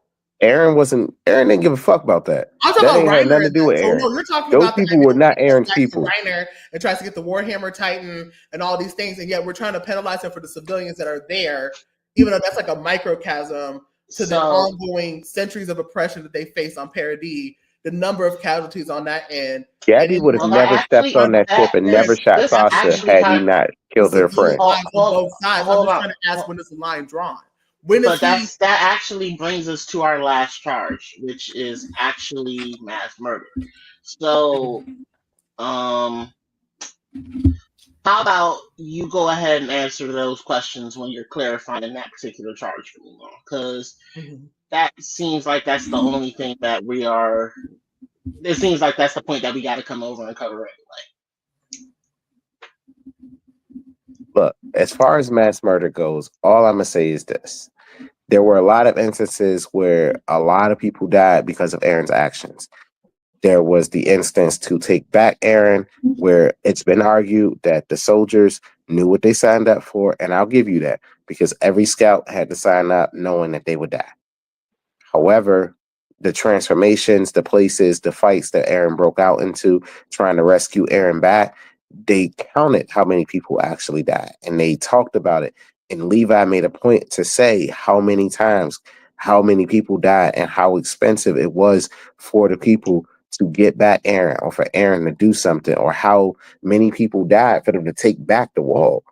Eren didn't give a fuck about that. I'm talking That about ain't had Reiner nothing to and do them. with So Eren. no, you're talking Those about the people were not Eren's attacks to people. Reiner and tries to get the Warhammer Titan and all these things, and yet we're trying to penalize him for the civilians that are there, even though that's like a microcosm to the So ongoing centuries of oppression that they face on Paradis, the number of casualties on that end. And Gabby then would have well, that never stepped actually on that ship and never this shot this Sasha actually had he kind of not the killed her civilian friend. lives on hold both sides. I'm hold just on. trying to ask when is the line drawn? When is But he? that actually brings us to our last charge, which is actually mass murder. So, um, how about you go ahead and answer those questions when you're clarifying that particular charge for me, because that seems like that's the only thing that we are. It seems like that's the point that we got to come over and cover anyway. Look, as far as mass murder goes, all I'm gonna say is this. There were a lot of instances where a lot of people died because of Eren's actions. There was the instance to take back Eren, where it's been argued that the soldiers knew what they signed up for, and I'll give you that because every scout had to sign up knowing that they would die. However, the transformations, the places, the fights that Eren broke out into trying to rescue Eren back, they counted how many people actually died and they talked about it. And Levi made a point to say how many times, how many people died and how expensive it was for the people to get back Eren or for Eren to do something or how many people died for them to take back the wall.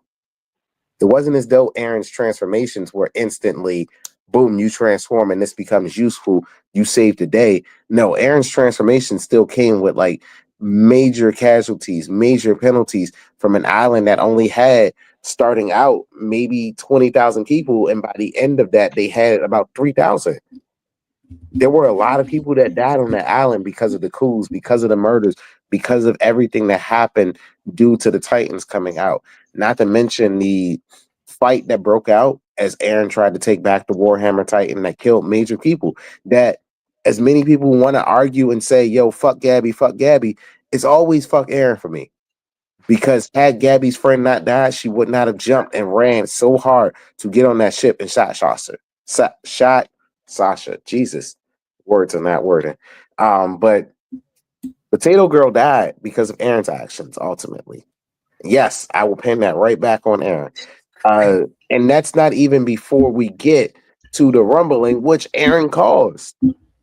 It wasn't as though Eren's transformations were instantly, boom, you transform and this becomes useful. You save the day. No, Eren's transformation still came with like major casualties, major penalties from an island that only had starting out maybe 20,000 people. And by the end of that, they had about 3,000. There were a lot of people that died on that island because of the coups, because of the murders, because of everything that happened due to the Titans coming out. Not to mention the fight that broke out as Eren tried to take back the Warhammer Titan that killed major people. That as many people want to argue and say, yo, fuck Gabby, it's always fuck Eren for me. Because had Gabby's friend not died, she would not have jumped and ran so hard to get on that ship and shot Sasha. Shot Sasha. Jesus. Words are not wording. But Potato Girl died because of Eren's actions, ultimately. Yes, I will pin that right back on Eren. And that's not even before we get to the rumbling, which Eren caused.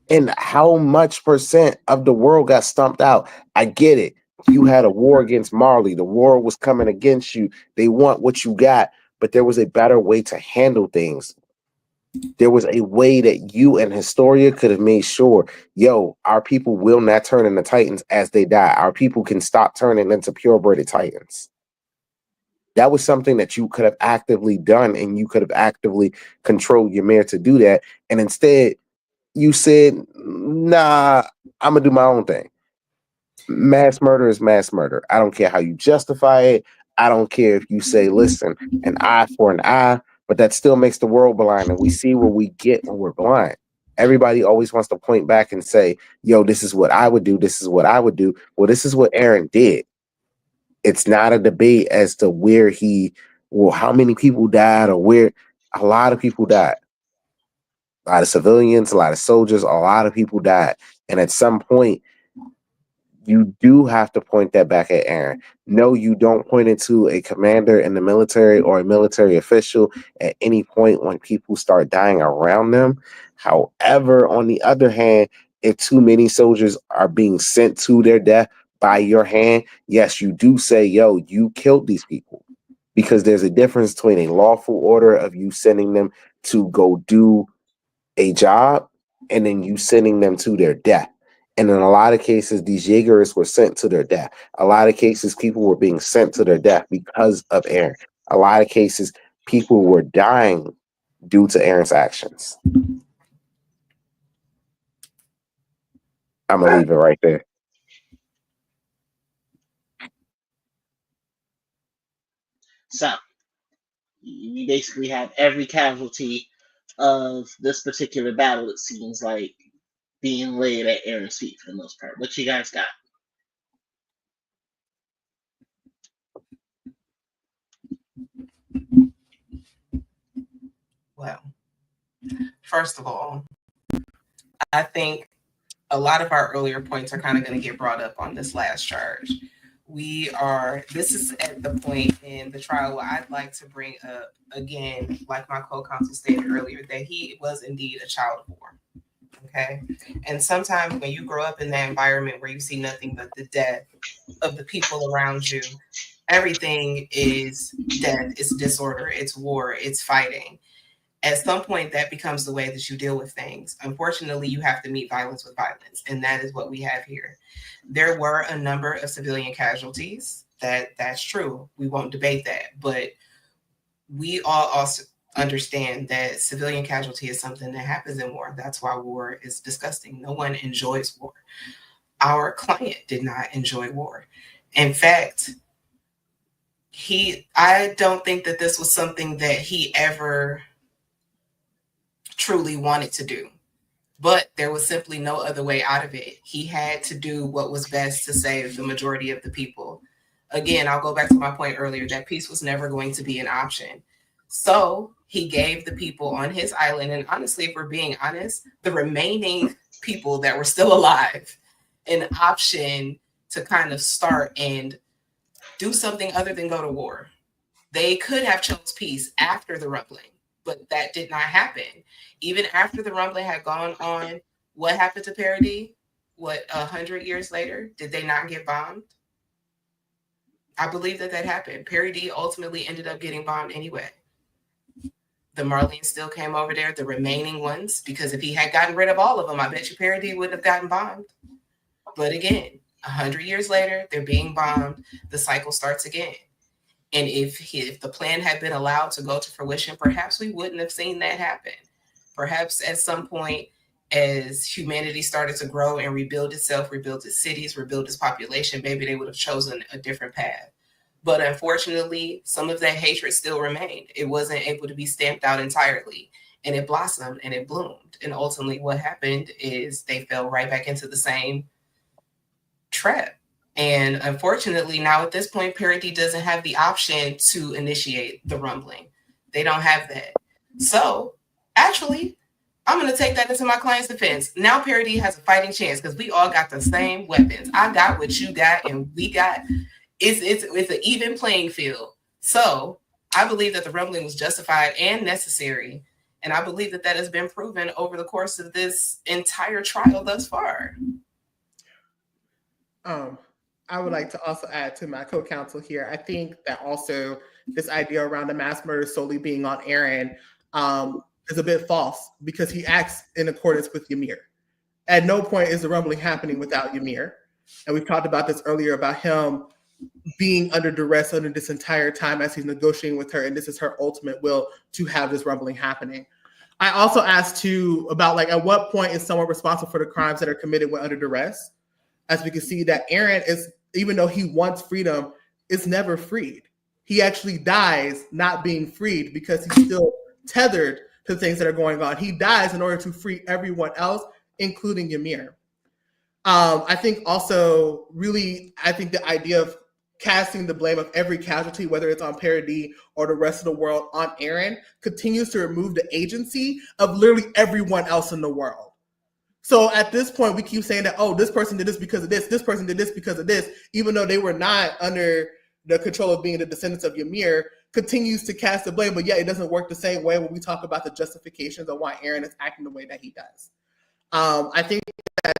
And how much percent of the world got stumped out? I get it. You had a war against Marley. The war was coming against you. They want what you got, but there was a better way to handle things. There was a way that you and Historia could have made sure, yo, our people will not turn into Titans as they die. Our people can stop turning into purebred Titans. That was something that you could have actively done, and you could have actively controlled Ymir to do that. And instead, you said, nah, I'm gonna do my own thing. Mass murder is mass murder. I don't care how you justify it. I don't care if you say, listen, an eye for an eye, but that still makes the world blind. And we see what we get when we're blind. Everybody always wants to point back and say, yo, this is what I would do. This is what I would do. Well, this is what Eren did. It's not a debate as to how many people died or where a lot of people died. A lot of civilians, a lot of soldiers, a lot of people died. And at some point, you do have to point that back at Eren. No, you don't point it to a commander in the military or a military official at any point when people start dying around them. However, on the other hand, if too many soldiers are being sent to their death by your hand, yes, you do say, yo, you killed these people. Because there's a difference between a lawful order of you sending them to go do a job and then you sending them to their death. And in a lot of cases, these Jaegers were sent to their death. A lot of cases, people were being sent to their death because of Eren. A lot of cases, people were dying due to Eren's actions. I'm going to leave it right there. So we basically have every casualty of this particular battle. It seems like being laid at Eren's feet for the most part. What you guys got? Well, first of all, I think a lot of our earlier points are kind of going to get brought up on this last charge. This is at the point in the trial where I'd like to bring up again, like my co-counsel stated earlier, that he was indeed a child of war. Okay. And sometimes when you grow up in that environment where you see nothing but the death of the people around you, everything is death, it's disorder, it's war, it's fighting. At some point, that becomes the way that you deal with things. Unfortunately, you have to meet violence with violence, and that is what we have here. There were a number of civilian casualties. That's true. We won't debate that, but we all also understand that civilian casualty is something that happens in war. That's why war is disgusting. No one enjoys war. Our client did not enjoy war. In fact, I don't think that this was something that he ever truly wanted to do, but there was simply no other way out of it. He had to do what was best to save the majority of the people. Again, I'll go back to my point earlier that peace was never going to be an option. So he gave the people on his island, and honestly, if we're being honest, the remaining people that were still alive, an option to kind of start and do something other than go to war. They could have chose peace after the rumbling, but that did not happen. Even after the rumbling had gone on, what happened to Paradis? 100 years later, did they not get bombed? I believe that happened. Paradis ultimately ended up getting bombed anyway. The Marleans still came over there, the remaining ones, because if he had gotten rid of all of them, I bet you Paradis wouldn't have gotten bombed. But again, 100 years later, they're being bombed. The cycle starts again. And if the plan had been allowed to go to fruition, perhaps we wouldn't have seen that happen. Perhaps at some point, as humanity started to grow and rebuild itself, rebuild its cities, rebuild its population, maybe they would have chosen a different path. But unfortunately, some of that hatred still remained. It wasn't able to be stamped out entirely. And it blossomed and it bloomed. And ultimately what happened is they fell right back into the same trap. And unfortunately, now at this point, Paradis doesn't have the option to initiate the rumbling. They don't have that. So actually, I'm going to take that into my client's defense. Now Paradis has a fighting chance because we all got the same weapons. I got what you got, and we got, it's an even playing field. So I believe that the rumbling was justified and necessary. And I believe that has been proven over the course of this entire trial thus far. I would like to also add to my co-counsel here. I think that also this idea around the mass murder solely being on Eren is a bit false because he acts in accordance with Ymir. At no point is the rumbling happening without Ymir. And we've talked about this earlier about him being under duress under this entire time as he's negotiating with her. And this is her ultimate will to have this rumbling happening. I also asked too about at what point is someone responsible for the crimes that are committed when under duress? As we can see that Eren is, even though he wants freedom, is never freed. He actually dies not being freed because he's still tethered to things that are going on. He dies in order to free everyone else, including Ymir. I think also the idea of casting the blame of every casualty, whether it's on Paradis or the rest of the world, on Eren, continues to remove the agency of literally everyone else in the world. So at this point, we keep saying that, oh, this person did this because of this person did this because of this, even though they were not under the control of being the descendants of Ymir, continues to cast the blame. But yeah, it doesn't work the same way when we talk about the justifications of why Eren is acting the way that he does. I think that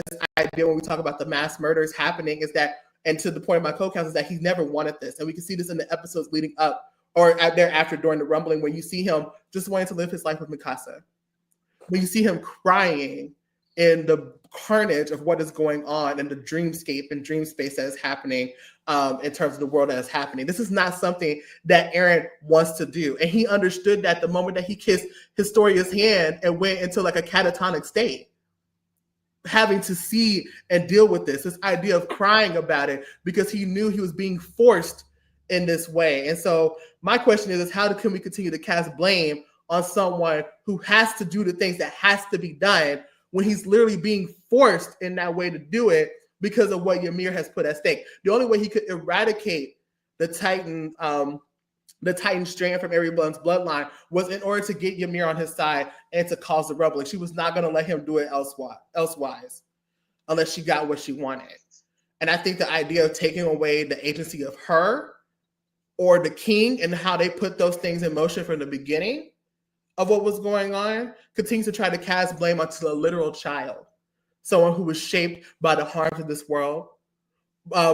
this idea when we talk about the mass murders happening is that, and to the point of my co-counsel, is that he's never wanted this. And we can see this in the episodes leading up or thereafter during the rumbling, where you see him just wanting to live his life with Mikasa. When you see him crying in the carnage of what is going on in the dreamscape and dream space that is happening in terms of the world that is happening. This is not something that Eren wants to do. And he understood that the moment that he kissed Historia's hand and went into a catatonic state, having to see and deal with this idea of crying about it because he knew he was being forced in this way. And so my question is how can we continue to cast blame on someone who has to do the things that has to be done when he's literally being forced in that way to do it because of what Ymir has put at stake. The only way he could eradicate the Titan strand from everyone's bloodline was in order to get Ymir on his side and to cause the rubble. Like, she was not going to let him do it elsewise unless she got what she wanted. And I think the idea of taking away the agency of her or the king and how they put those things in motion from the beginning of what was going on continues to try to cast blame onto a literal child, someone who was shaped by the harms of this world,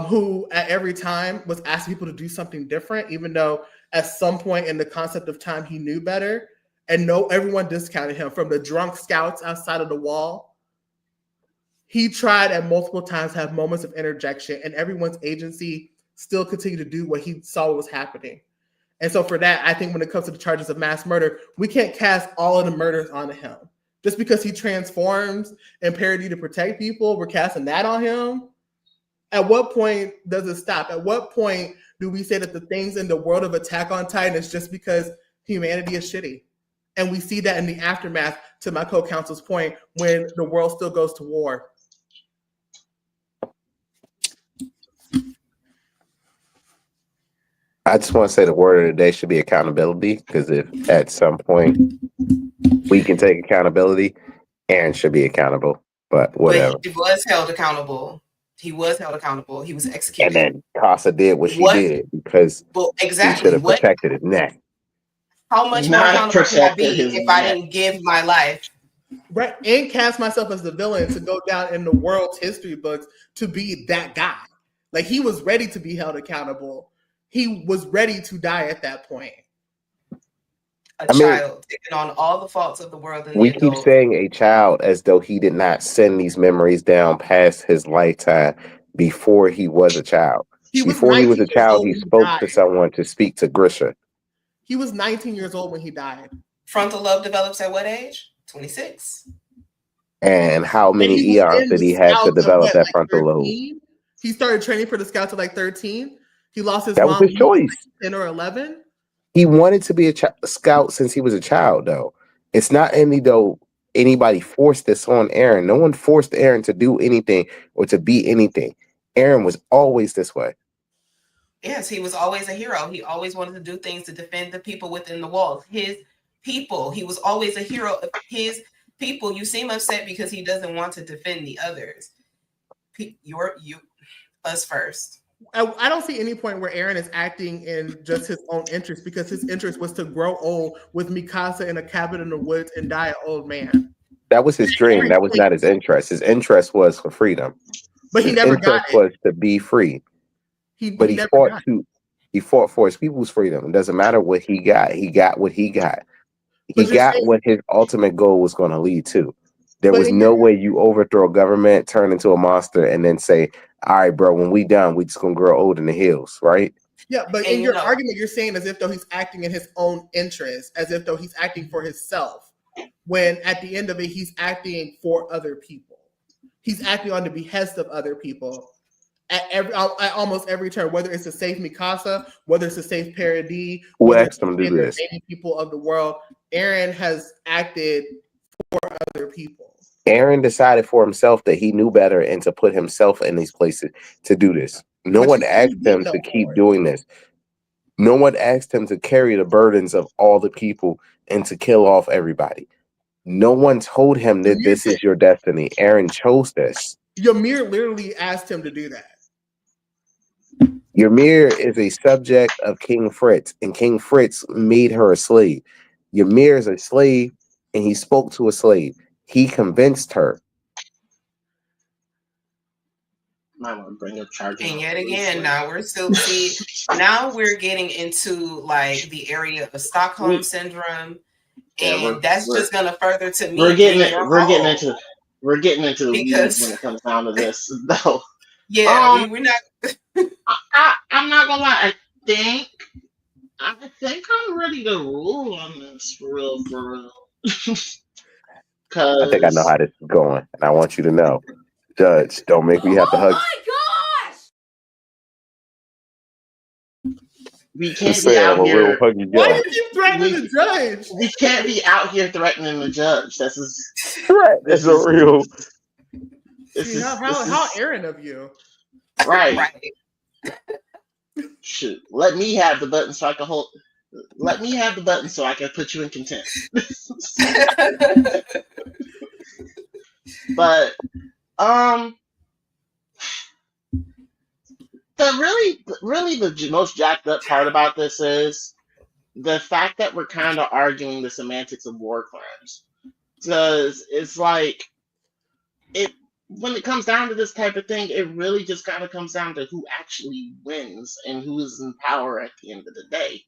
who at every time was asking people to do something different, even though at some point in the concept of time he knew better. And everyone discounted him, from the drunk scouts outside of the wall. He tried at multiple times to have moments of interjection, and everyone's agency still continued to do what he saw was happening. And so for that, I think when it comes to the charges of mass murder, we can't cast all of the murders onto him. Just because he transforms and parody to protect people, we're casting that on him. At what point does it stop? At what point do we say that the things in the world of Attack on Titan is just because humanity is shitty? And we see that in the aftermath, to my co-counsel's point, when the world still goes to war. I just want to say the word of the day should be accountability, because if at some point we can take accountability, Eren should be accountable. But whatever. But he was held accountable. He was held accountable. He was executed. And then Casa did what she did because he should have protected his neck. How much more accountable could I be if I didn't give my life? Right, and cast myself as the villain to go down in the world's history books to be that guy. Like, he was ready to be held accountable. He was ready to die at that point. A child taking on all the faults of the world. We keep saying a child as though he did not send these memories down past his lifetime before he was a child. Before he was a child, he spoke to someone to speak to Grisha. He was 19 years old when he died. Frontal lobe develops at what age? 26. And how many eons did he have to develop that frontal lobe? He started training for the Scouts at like 13. He lost his mom. That was his choice. 10 or 11. He wanted to be a scout since he was a child, though. It's not anybody forced this on Eren. No one forced Eren to do anything or to be anything. Eren was always this way. Yes, he was always a hero. He always wanted to do things to defend the people within the walls. His people. He was always a hero of his people. You seem upset because he doesn't want to defend the others. Us first. I don't see any point where Eren is acting in just his own interest, because his interest was to grow old with Mikasa in a cabin in the woods and die an old man. That was his dream. That was not his interest. His interest was for freedom. But he never got it. Was to be free. He fought for his people's freedom. It doesn't matter what he got. He got what he got. He got what his ultimate goal was going to lead to. There was no way you overthrow a government, turn into a monster, and then say, all right, bro, when we done, we just going to grow old in the hills, right? Yeah, but in your argument, you're saying as if though he's acting in his own interest, as if though he's acting for himself, when at the end of it, he's acting for other people. He's acting on the behest of other people at almost every turn, whether it's to save Mikasa, whether it's to save Paradis, who asked him to do this? People of the world, Eren has acted for other people. Eren decided for himself that he knew better and to put himself in these places to do this. No one asked him to keep doing this. No one asked him to carry the burdens of all the people and to kill off everybody. No one told him that this is your destiny. Eren chose this. Ymir literally asked him to do that. Ymir is a subject of King Fritz, and King Fritz made her a slave. Ymir is a slave, and he spoke to a slave. He convinced her. And yet again, now we're getting into like the area of Stockholm syndrome, and that's just gonna further to me. We're getting into the weeds when it comes down to this, though. Yeah, we're not. I'm not gonna lie. I think I'm ready to rule on this for real. I think I know how this is going, and I want you to know, Judge, don't make me have to hug. Oh my We Just can't be saying, I'm out a real here. huggy Why guy. you keep threatening We, the judge? we can't be out here threatening the judge. Right. This That's a is real. this See, how is Eren of you. right. Right. Shoot, let me have the button so I can hold. Let me have the button so I can put you in contempt. But the most jacked up part about this is the fact that we're kind of arguing the semantics of war crimes. Because it's like it when it comes down to this type of thing, it really just kind of comes down to who actually wins and who is in power at the end of the day.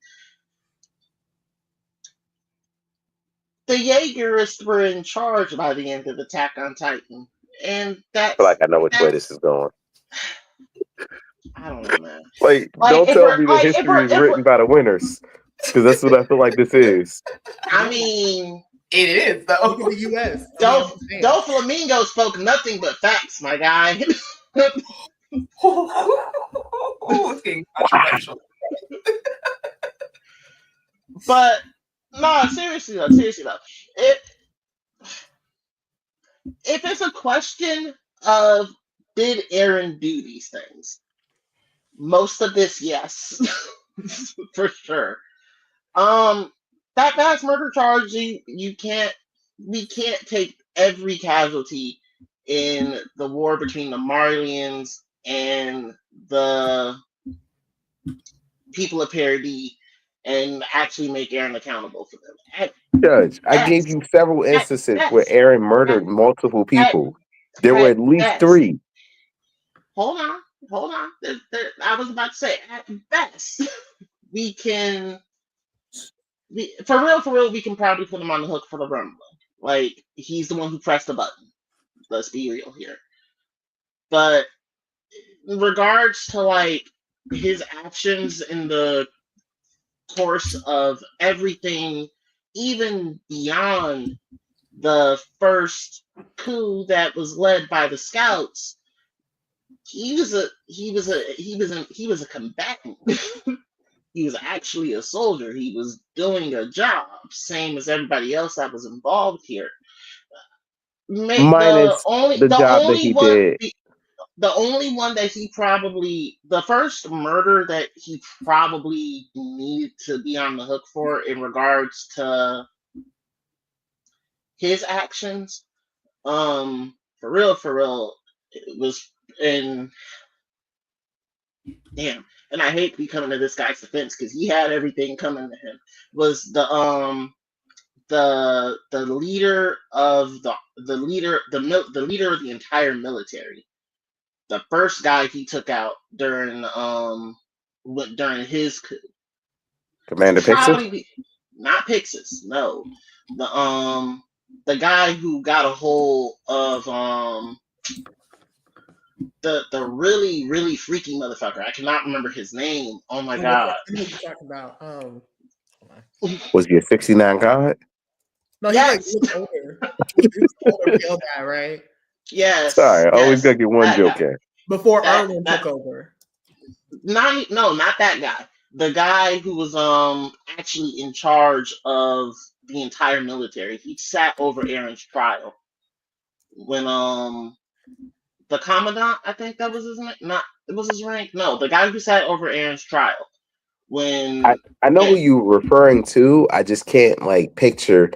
The Jaegerists were in charge by the end of Attack on Titan, and I feel like I know which way this that's is going. I don't know, man. Like, Like don't if tell we're me that like history is if we're written by the winners, because that's what I feel like this is. I mean, It is though. Look at the U.S. I mean, Doflamingo spoke nothing but facts, my guy. It's getting controversial. But no, seriously though, if it's a question of did Eren do these things, most of this, yes, for sure. That mass murder charge, we can't take every casualty in the war between the Marlians and the people of Paradis and actually make Eren accountable for them. Judge, I gave That's you several instances where that's Aaron at, murdered multiple at, people. There were at least best. 3. Hold on. I was about to say, at best, we can, for real, we can probably put him on the hook for the rumbling. Like, he's the one who pressed the button. Let's be real here. But in regards to, like, his actions in the course of everything, even beyond the first coup that was led by the scouts, he was a combatant. He was actually a soldier. He was doing a job, same as everybody else that was involved here. Minus the job that he did. The only one that the first murder that he probably needed to be on the hook for in regards to his actions, for real, it was in damn. And I hate to be coming to this guy's defense because he had everything coming to him. Was the leader of the leader of the entire military. The first guy he took out during his coup. Commander Pixis? Probably not Pixis, no. The guy who got a hold of the really freaky motherfucker. I cannot remember his name. Oh my god. I know what you're talking about. Was he a 69 god? No, Yes. he was older. He was an older pale guy, right? Yes. Sorry, I always yes, gotta get one that joke guy. in. Before That- Erwin that- took over. not that guy. The guy who was actually in charge of the entire military. He sat over Eren's trial when the commandant, I think that was his name. Not it was his rank. No, the guy who sat over Eren's trial when I know who you referring to. I just can't like picture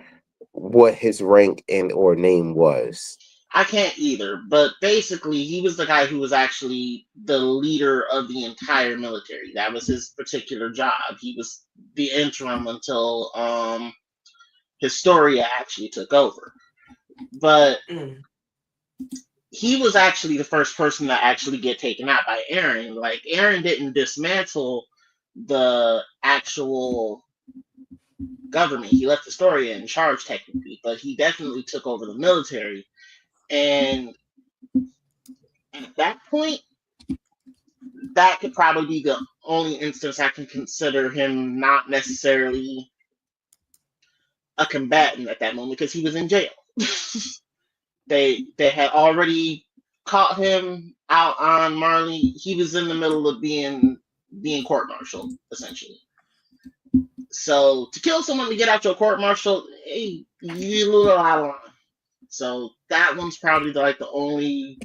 what his rank and or name was. I can't either, but basically he was the guy who was actually the leader of the entire military. That was his particular job. He was the interim until Historia actually took over. But he was actually the first person to actually get taken out by Eren. Like, Eren didn't dismantle the actual government. He left Historia in charge technically, but he definitely took over the military. And at that point, that could probably be the only instance I can consider him not necessarily a combatant at that moment because he was in jail. They had already caught him out on Marley. He was in the middle of being court-martialed, essentially. So to kill someone to get out your court martial, hey, you a little out of line. So that one's probably like the only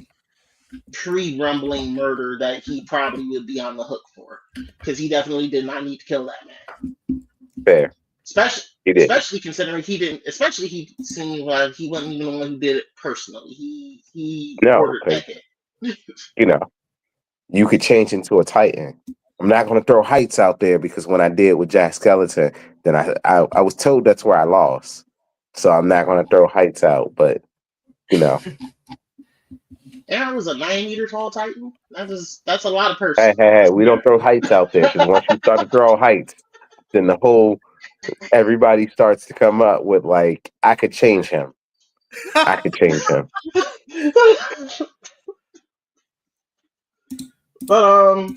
pre-rumbling murder that he probably would be on the hook for, because he definitely did not need to kill that man. Fair. Especially considering he didn't. Especially he seemed like he wasn't even the one who did it personally. He ordered that hit. You know, you could change into a Titan. I'm not going to throw heights out there because when I did with Jack Skeleton, then I was told that's where I lost. So I'm not going to throw heights out, but you know. Eren was a 9-meter tall Titan. That's a lot of person. Hey, we don't throw heights out there because once you start to throw heights, then everybody starts to come up with like, I could change him. I could change him. But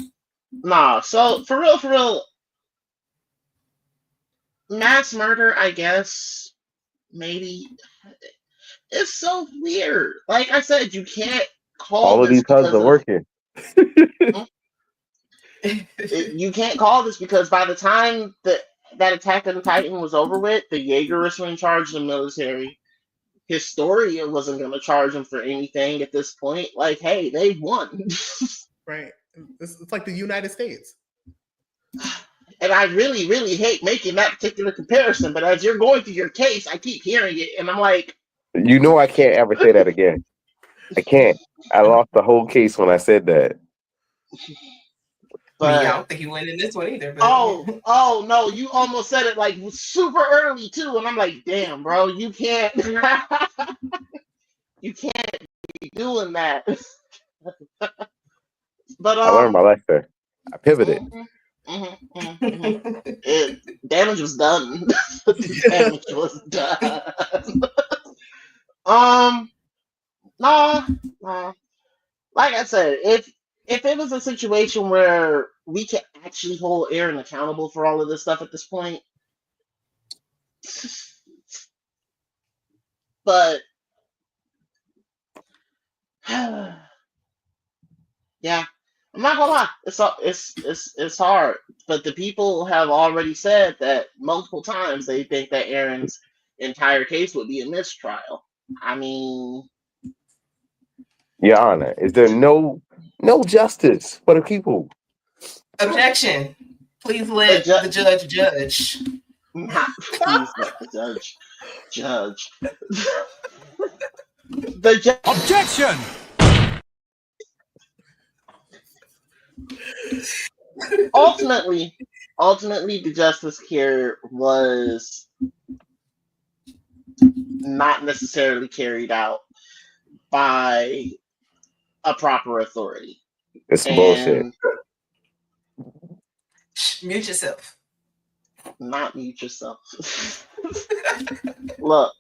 nah. So for real, mass murder, I guess, maybe. It's so weird. Like I said, you can't call all of this these hubs are working. You can't call this because by the time that Attack on Titan was over with, the Jaegerists were in charge of the military. Historia wasn't going to charge them for anything at this point. Like, hey, they won. Right. It's like the United States. And I really, really hate making that particular comparison, but as you're going through your case, I keep hearing it, and I'm like... You know I can't ever say that again. I can't. I lost the whole case when I said that. But, I don't think he went in this one either. But, oh no, you almost said it like super early too, and I'm like, damn, bro, you can't, you can't be doing that. But I learned my lesson. I pivoted. Damage was done. Damage was done. Nah. Like I said, if it was a situation where we can actually hold Eren accountable for all of this stuff at this point, but yeah, I'm not gonna lie, it's hard. But the people have already said that multiple times they think that Eren's entire case would be a mistrial. I mean, Your Honor, is there no justice for the people? Objection. Please let the judge judge. Please let the judge judge. Objection! Ultimately, the justice here was not necessarily carried out by a proper authority. It's bullshit. Mute yourself. Not mute yourself. Look,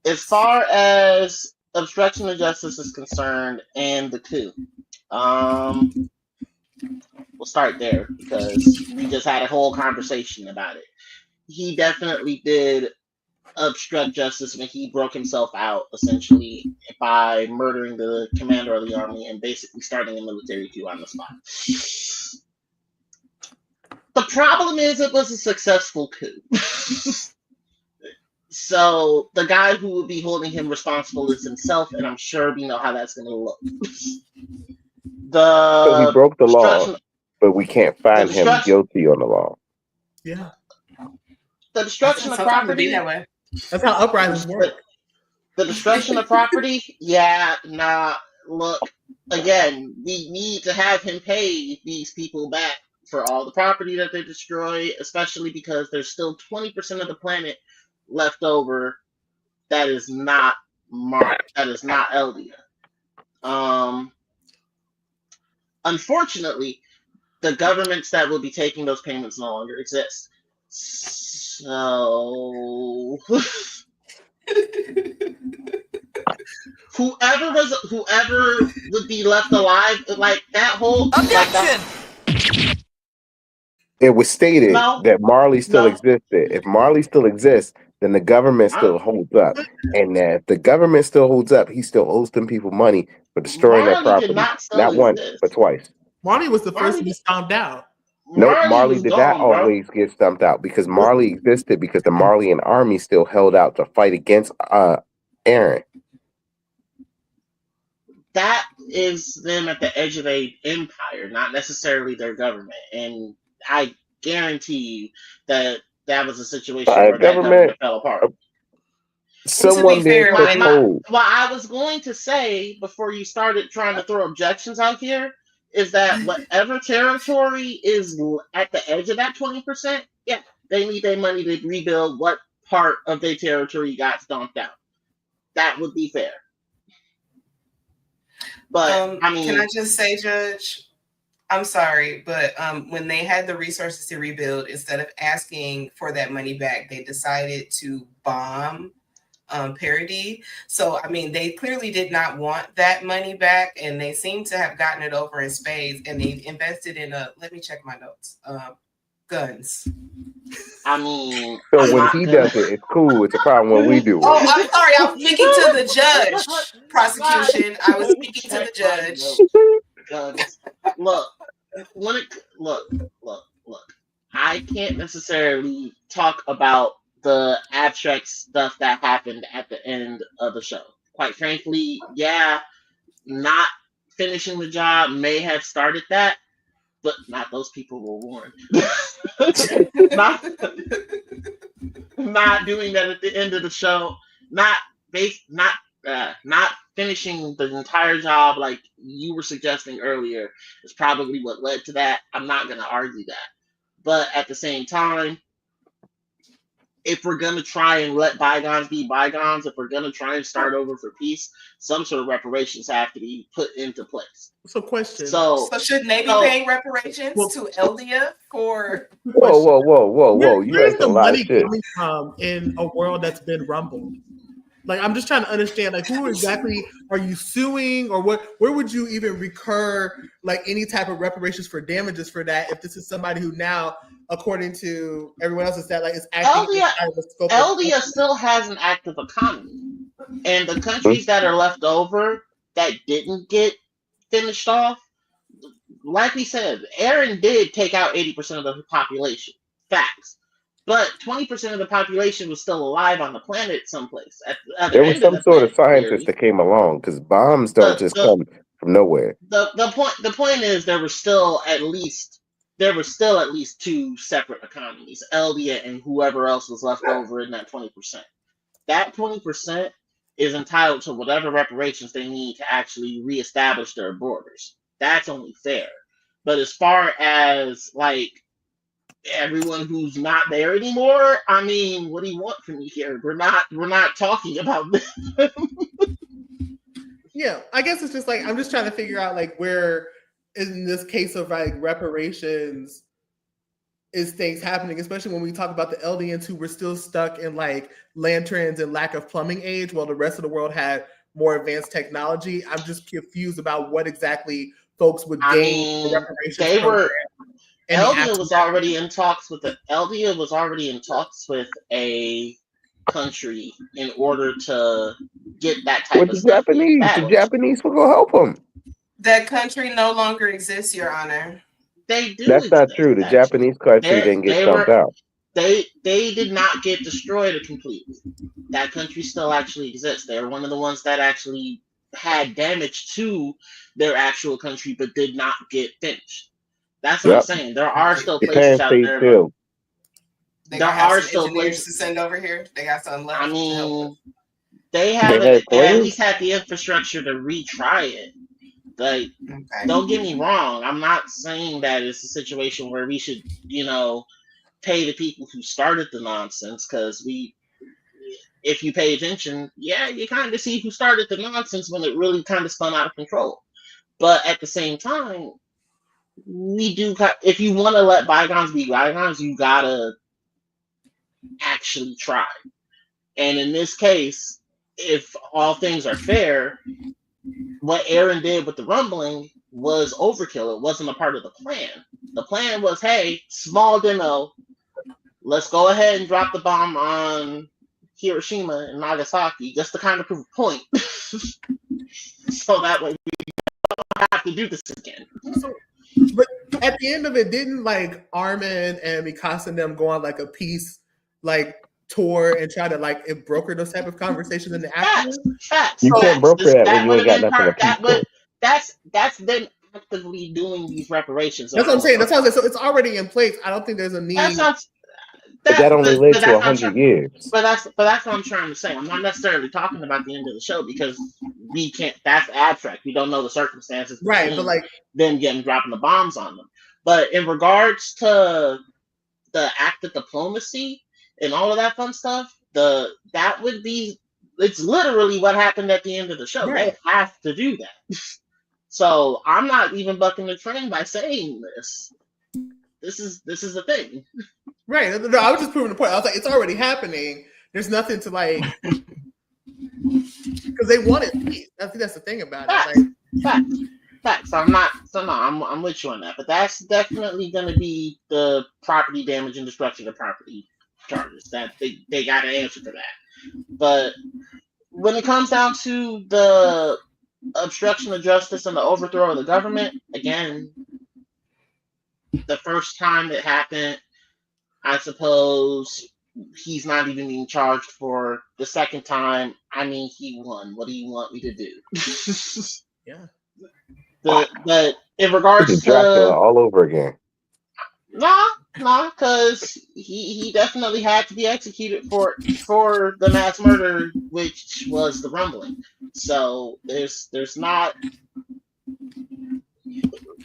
as far as obstruction of justice is concerned and the coup, we'll start there because we just had a whole conversation about it. He definitely did obstruct justice when he broke himself out, essentially, by murdering the commander of the army and basically starting a military coup on the spot. The problem is it was a successful coup. So the guy who would be holding him responsible is himself, and I'm sure we know how that's going to look. So he broke the law, but we can't find him guilty on the law. Yeah. The destruction of property. That way. That's how uprisings work. The destruction of property, look, again, we need to have him pay these people back for all the property that they destroy, especially because there's still 20% of the planet left over that is not marked, that is not Eldia. Unfortunately, the governments that will be taking those payments no longer exist. So whoever would be left alive, like that whole Objection! It was stated that Marley still existed. If Marley still exists, then the government still holds up. And that if the government still holds up, he still owes them people money for destroying their property. Not once, but twice. Marley was the first to be stomped out. Nope, Marley Marley was did not gone, bro. always get stumped out because Marley existed because the Marleyan army still held out to fight against Eren. That is them at the edge of a empire, not necessarily their government. And I guarantee you that that was a situation where that Government, government fell apart. uh, To be someone there fair, took when hold. What I was going to say before you started trying to throw objections out here is that whatever territory is at the edge of that 20%, yeah, they need their money to rebuild what part of their territory got stomped out. That would be fair. But I mean, can I just say, Judge? I'm sorry, but when they had the resources to rebuild, instead of asking for that money back, they decided to bomb Parody. So, I mean, they clearly did not want that money back, and they seem to have gotten it over in spades, and they invested in let me check my notes, guns. I mean, So I'm when not he gonna. does it, it's cool. It's a problem when we do Oh, it. I'm sorry. I was speaking to the judge. Prosecution. I was speaking to the judge. Guns. Look, when it look. I can't necessarily talk about the abstract stuff that happened at the end of the show. Quite frankly, yeah, not finishing the job may have started that, but not those people were warned. not not doing that at the end of the show, not not finishing the entire job like you were suggesting earlier is probably what led to that. I'm not going to argue that. But at the same time, if we're going to try and let bygones be bygones, if we're going to try and start over for peace, some sort of reparations have to be put into place. So, question. So shouldn't they be paying reparations to Eldia for? Whoa! You Where's asking the a lot of money shit. coming from in a world that's been rumbled? Like, I'm just trying to understand, like, who exactly are you suing, or what? Where would you even recur, like, any type of reparations for damages for that? If this is somebody who now, according to everyone else, is that like is acting outside of the scope of Eldia still has an active economy, and the countries that are left over that didn't get finished off, like we said, Eren did take out 80% of the population. Facts. But 20% of the population was still alive on the planet someplace at the other There was end of some the sort of planet, scientist clearly. that came along because bombs don't just The, come from nowhere. the point is there were still at least two separate economies, Eldia and whoever else was left over in that 20%. That 20% is entitled to whatever reparations they need to actually reestablish their borders. That's only fair. But as far as like everyone who's not there anymore, I mean, what do you want from me here? We're not talking about this. Yeah, I guess it's just like I'm just trying to figure out like where in this case of like reparations is things happening, especially when we talk about the Eldians who were still stuck in like lanterns and lack of plumbing age while the rest of the world had more advanced technology. I'm just confused about what exactly folks would I gain from the mean, reparations they program. were And the Eldia was already in talks with a country in order to get that type With of the stuff Japanese, reestablished. will go help them. That country no longer exists, Your Honor. They do That's not exist, true. The actually. Japanese country didn't get stumped out. They did not get destroyed completely. That country still actually exists. They're one of the ones that actually had damage to their actual country but did not get finished. That's what I'm saying. There are still places Japan out stayed there. still. They There gonna have are some still engineers places. to send over here. They got something left I to help mean, with. they had at plans? least had the infrastructure to retry it. Like, Okay. don't get me wrong. I'm not saying that it's a situation where we should, pay the people who started the nonsense, because if you pay attention, yeah, you kind of see who started the nonsense when it really kind of spun out of control. But at the same time, if you want to let bygones be bygones, you gotta actually try. And in this case, if all things are fair, what Eren did with the rumbling was overkill. It wasn't a part of the plan. The plan was, hey, small demo, let's go ahead and drop the bomb on Hiroshima and Nagasaki just to kind of prove a point. So that way we don't have to do this again. But at the end of it, didn't like Armin and Mikasa and them go on like a peace like tour and try to like broker those type of conversations in the afterwards? Facts. You can't broker that when That you would ain't have got been nothing to part. peace for. That's them actively doing these reparations. So That's what I'm saying. That's how I'm saying. So it's already in place. I don't think there's a need. That's not But that only led to 100 years. But that's what I'm trying to say. I'm not necessarily talking about the end of the show because we can't. That's abstract. We don't know the circumstances, right? But like them dropping the bombs on them. But in regards to the act of diplomacy and all of that fun stuff, that would be. It's literally what happened at the end of the show. Right. They have to do that. So I'm not even bucking the trend by saying this. This is the thing. Right. No, I was just proving the point. I was like, it's already happening. There's nothing to like, because they wanted peace. I think that's the thing about it. Like, Facts. I'm with you on that. But that's definitely going to be the property damage and destruction of property charges. That they got to answer for that. But when it comes down to the obstruction of justice and the overthrow of the government, again, the first time it happened, I suppose he's not even being charged for. The second time, I mean, he won. What do you want me to do? Yeah. But in regards to Dracula all over again. Nah, because he definitely had to be executed for the mass murder, which was the rumbling. So there's not.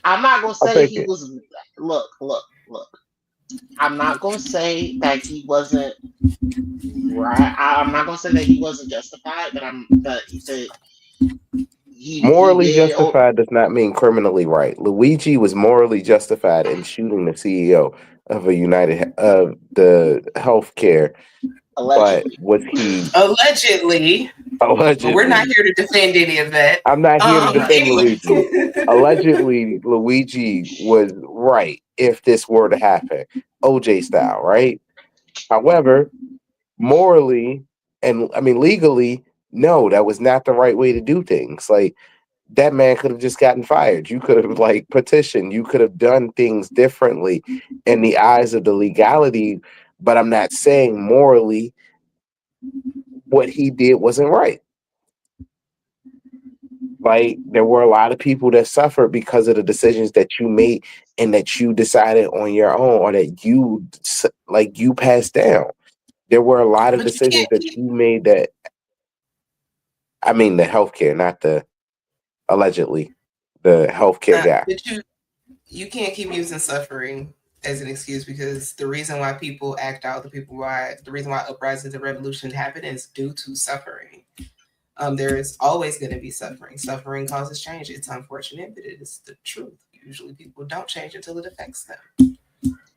I'm not gonna say he was. Look. I'm not gonna say that he wasn't right. I'm not gonna say that he wasn't justified, but Morally justified does not mean criminally right. Luigi was morally justified in shooting the CEO of the healthcare. Allegedly. But was he allegedly? But we're not here to defend any of that. I'm not here to defend anyway. Luigi. Allegedly, Luigi was right if this were to happen, OJ style, right? However, morally and I mean legally, no, that was not the right way to do things. Like that man could have just gotten fired. You could have like petitioned. You could have done things differently in the eyes of the legality. But I'm not saying morally what he did wasn't right. Like there were a lot of people that suffered because of the decisions that you made and that you decided on your own, or that you passed down. There were a lot of decisions that you made that. I mean, the healthcare, not the allegedly the healthcare guy. But you can't keep using suffering as an excuse, because the reason why people act out, the reason why uprisings and revolutions happen is due to suffering. There is always going to be suffering. Suffering causes change. It's unfortunate, but it is the truth. Usually people don't change until it affects them.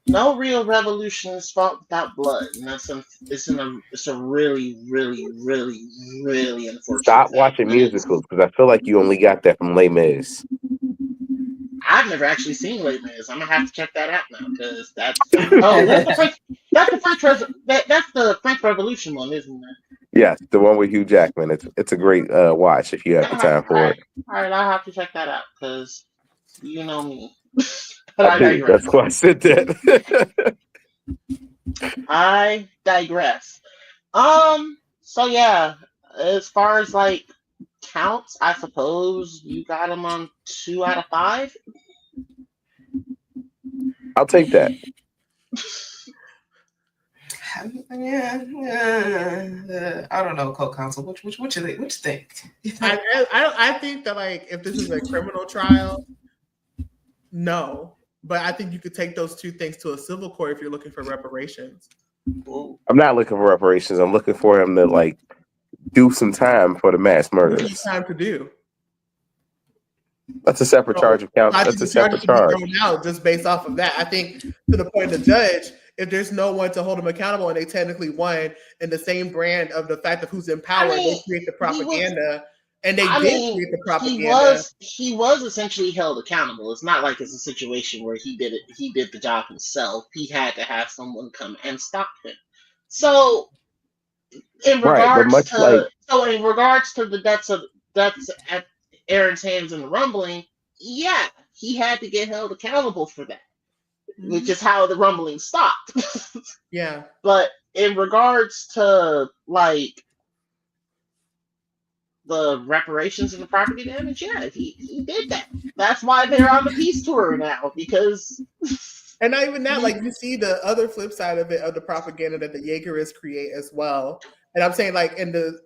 No real revolution is fought without blood, and it's a really, really, really, really unfortunate. Stop watching musicals, because I feel like you only got that from Les Mis. I've never actually seen Les Mis. I'm gonna have to check that out now, because that's the French Revolution one, isn't it? Yes, the one with Hugh Jackman. It's a great watch if you have the time for it. All right, I'll have to check that out, because you know me. I do. That's why I said that. I digress. So yeah, as far as like counts, I suppose you got him on 2 out of 5. I'll take that. Yeah. I don't know, co-counsel. What you think? I think that like if this is a criminal trial, no. But I think you could take those two things to a civil court if you're looking for reparations. I'm not looking for reparations. I'm looking for him to like do some time for the mass murders. What do you time to do? That's a separate charge of counsel. That's a separate charge. Out just based off of that. I think to the point of the judge, if there's no one to hold them accountable and they technically won in the same brand of the fact of who's in power, they create the propaganda. And they did create the propaganda. He was essentially held accountable. It's not like it's a situation where he did the job himself. He had to have someone come and stop him. So in regards to the deaths at Eren's hands and the rumbling, yeah, he had to get held accountable for that, which is how the rumbling stopped. Yeah. But in regards to like the reparations of the property damage, yeah, he did that. That's why they're on the peace tour now, because And not even that, like you see the other flip side of it, of the propaganda that the Jaegerists create as well. And I'm saying, like, in the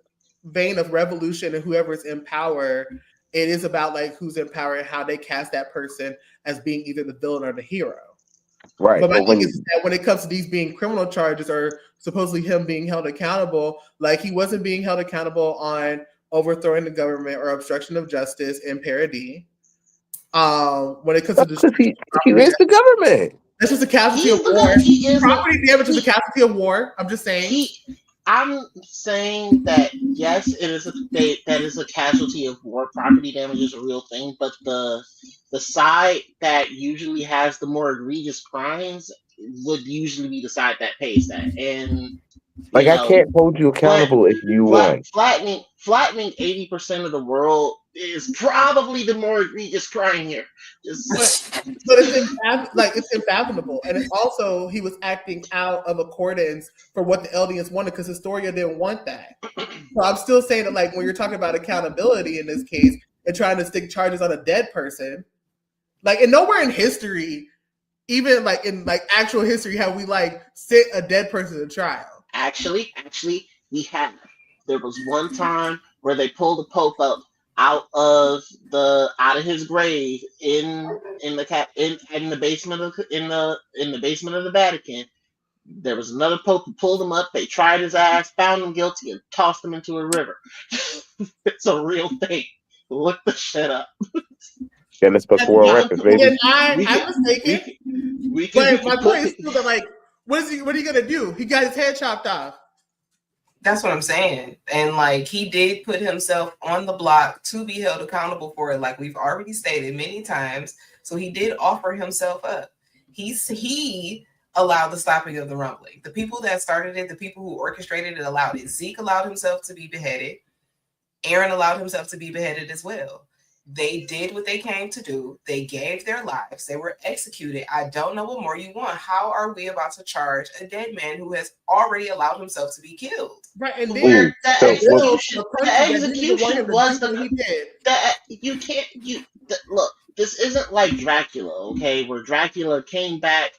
vein of revolution and whoever's in power, it is about like who's in power and how they cast that person as being either the villain or the hero. Right. But my But when thing you is that when it comes to these being criminal charges or supposedly him being held accountable, like he wasn't being held accountable on overthrowing the government or obstruction of justice in parody. When it comes to because he property, is the government. that's just a casualty of he's the war. he is a Property damage is a he, casualty of war. I'm just saying. I'm saying that yes, it is that is a casualty of war. Property damage is a real thing, but the side that usually has the more egregious crimes would usually be the side that pays that. And Like, I can't hold you flat, accountable if you won. flattening 80% of the world is probably the more egregious crime here. But it's unfathomable, and it's also he was acting out of accordance for what the LDS wanted because Historia didn't want that. So I'm still saying that, like, when you're talking about accountability in this case and trying to stick charges on a dead person, like, and nowhere in history, even like in like actual history, have we like sit a dead person to trial. Actually, we have. There was one time where they pulled the Pope up out of his grave in the basement of the basement of the Vatican. There was another Pope who pulled him up. They tried his ass, found him guilty, and tossed him into a river. It's a real thing. Look the shit up. Guinness Book of World Records, baby. And I'm mistaken. But my point is still that, like, what are you gonna do? He got his head chopped off. That's what I'm saying. And like he did put himself on the block to be held accountable for it, like we've already stated many times. So he did offer himself up. He allowed the stopping of the rumbling. The people that started it, the people who orchestrated it allowed it. Zeke allowed himself to be beheaded. Eren allowed himself to be beheaded as well. They did what they came to do. They gave their lives. They were executed. I don't know what more you want. How are we about to charge a dead man who has already allowed himself to be killed? Right, and then the execution was look. This isn't like Dracula, okay? Where Dracula came back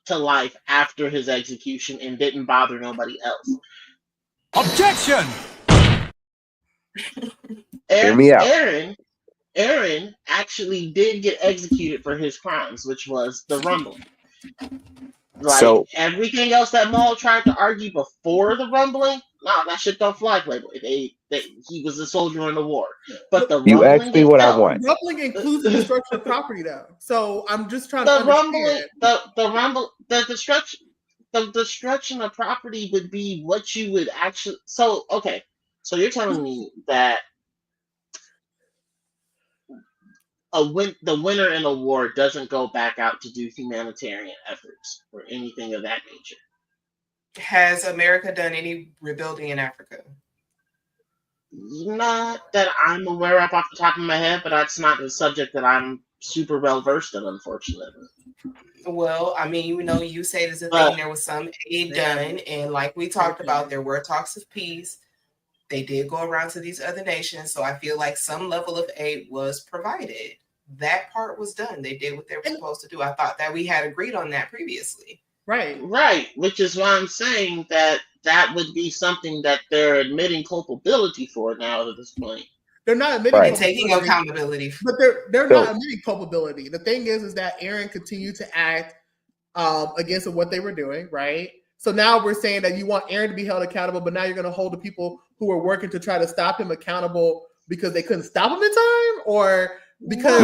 to life after his execution and didn't bother nobody else. Objection! Hear me out. Eren actually did get executed for his crimes, which was the rumbling. Like, so everything else that Maul tried to argue before the rumbling, no, that shit don't fly, Playboy. He was a soldier in the war. But the you rumbling, asked me what I want. Rumbling includes the destruction of property, though. So I'm just trying to understand. The destruction of property would be what you would actually. So okay, so you're telling me that the winner in a war doesn't go back out to do humanitarian efforts or anything of that nature. Has America done any rebuilding in Africa? Not that I'm aware of off the top of my head, but that's not the subject that I'm super well versed in, unfortunately. Well, I mean, you say there's a thing. There was some aid done, and like we talked about, there were talks of peace. They did go around to these other nations, so I feel like some level of aid was provided. That part was done. They did what they were supposed to do. I thought that we had agreed on that previously. Right. Which is why I'm saying that would be something that they're admitting culpability for now at this point. They're not admitting taking accountability, but they're not admitting culpability. The thing is that Eren continued to act against what they were doing, right? So now we're saying that you want Eren to be held accountable, but now you're going to hold the people who were working to try to stop him accountable because they couldn't stop him in time, or because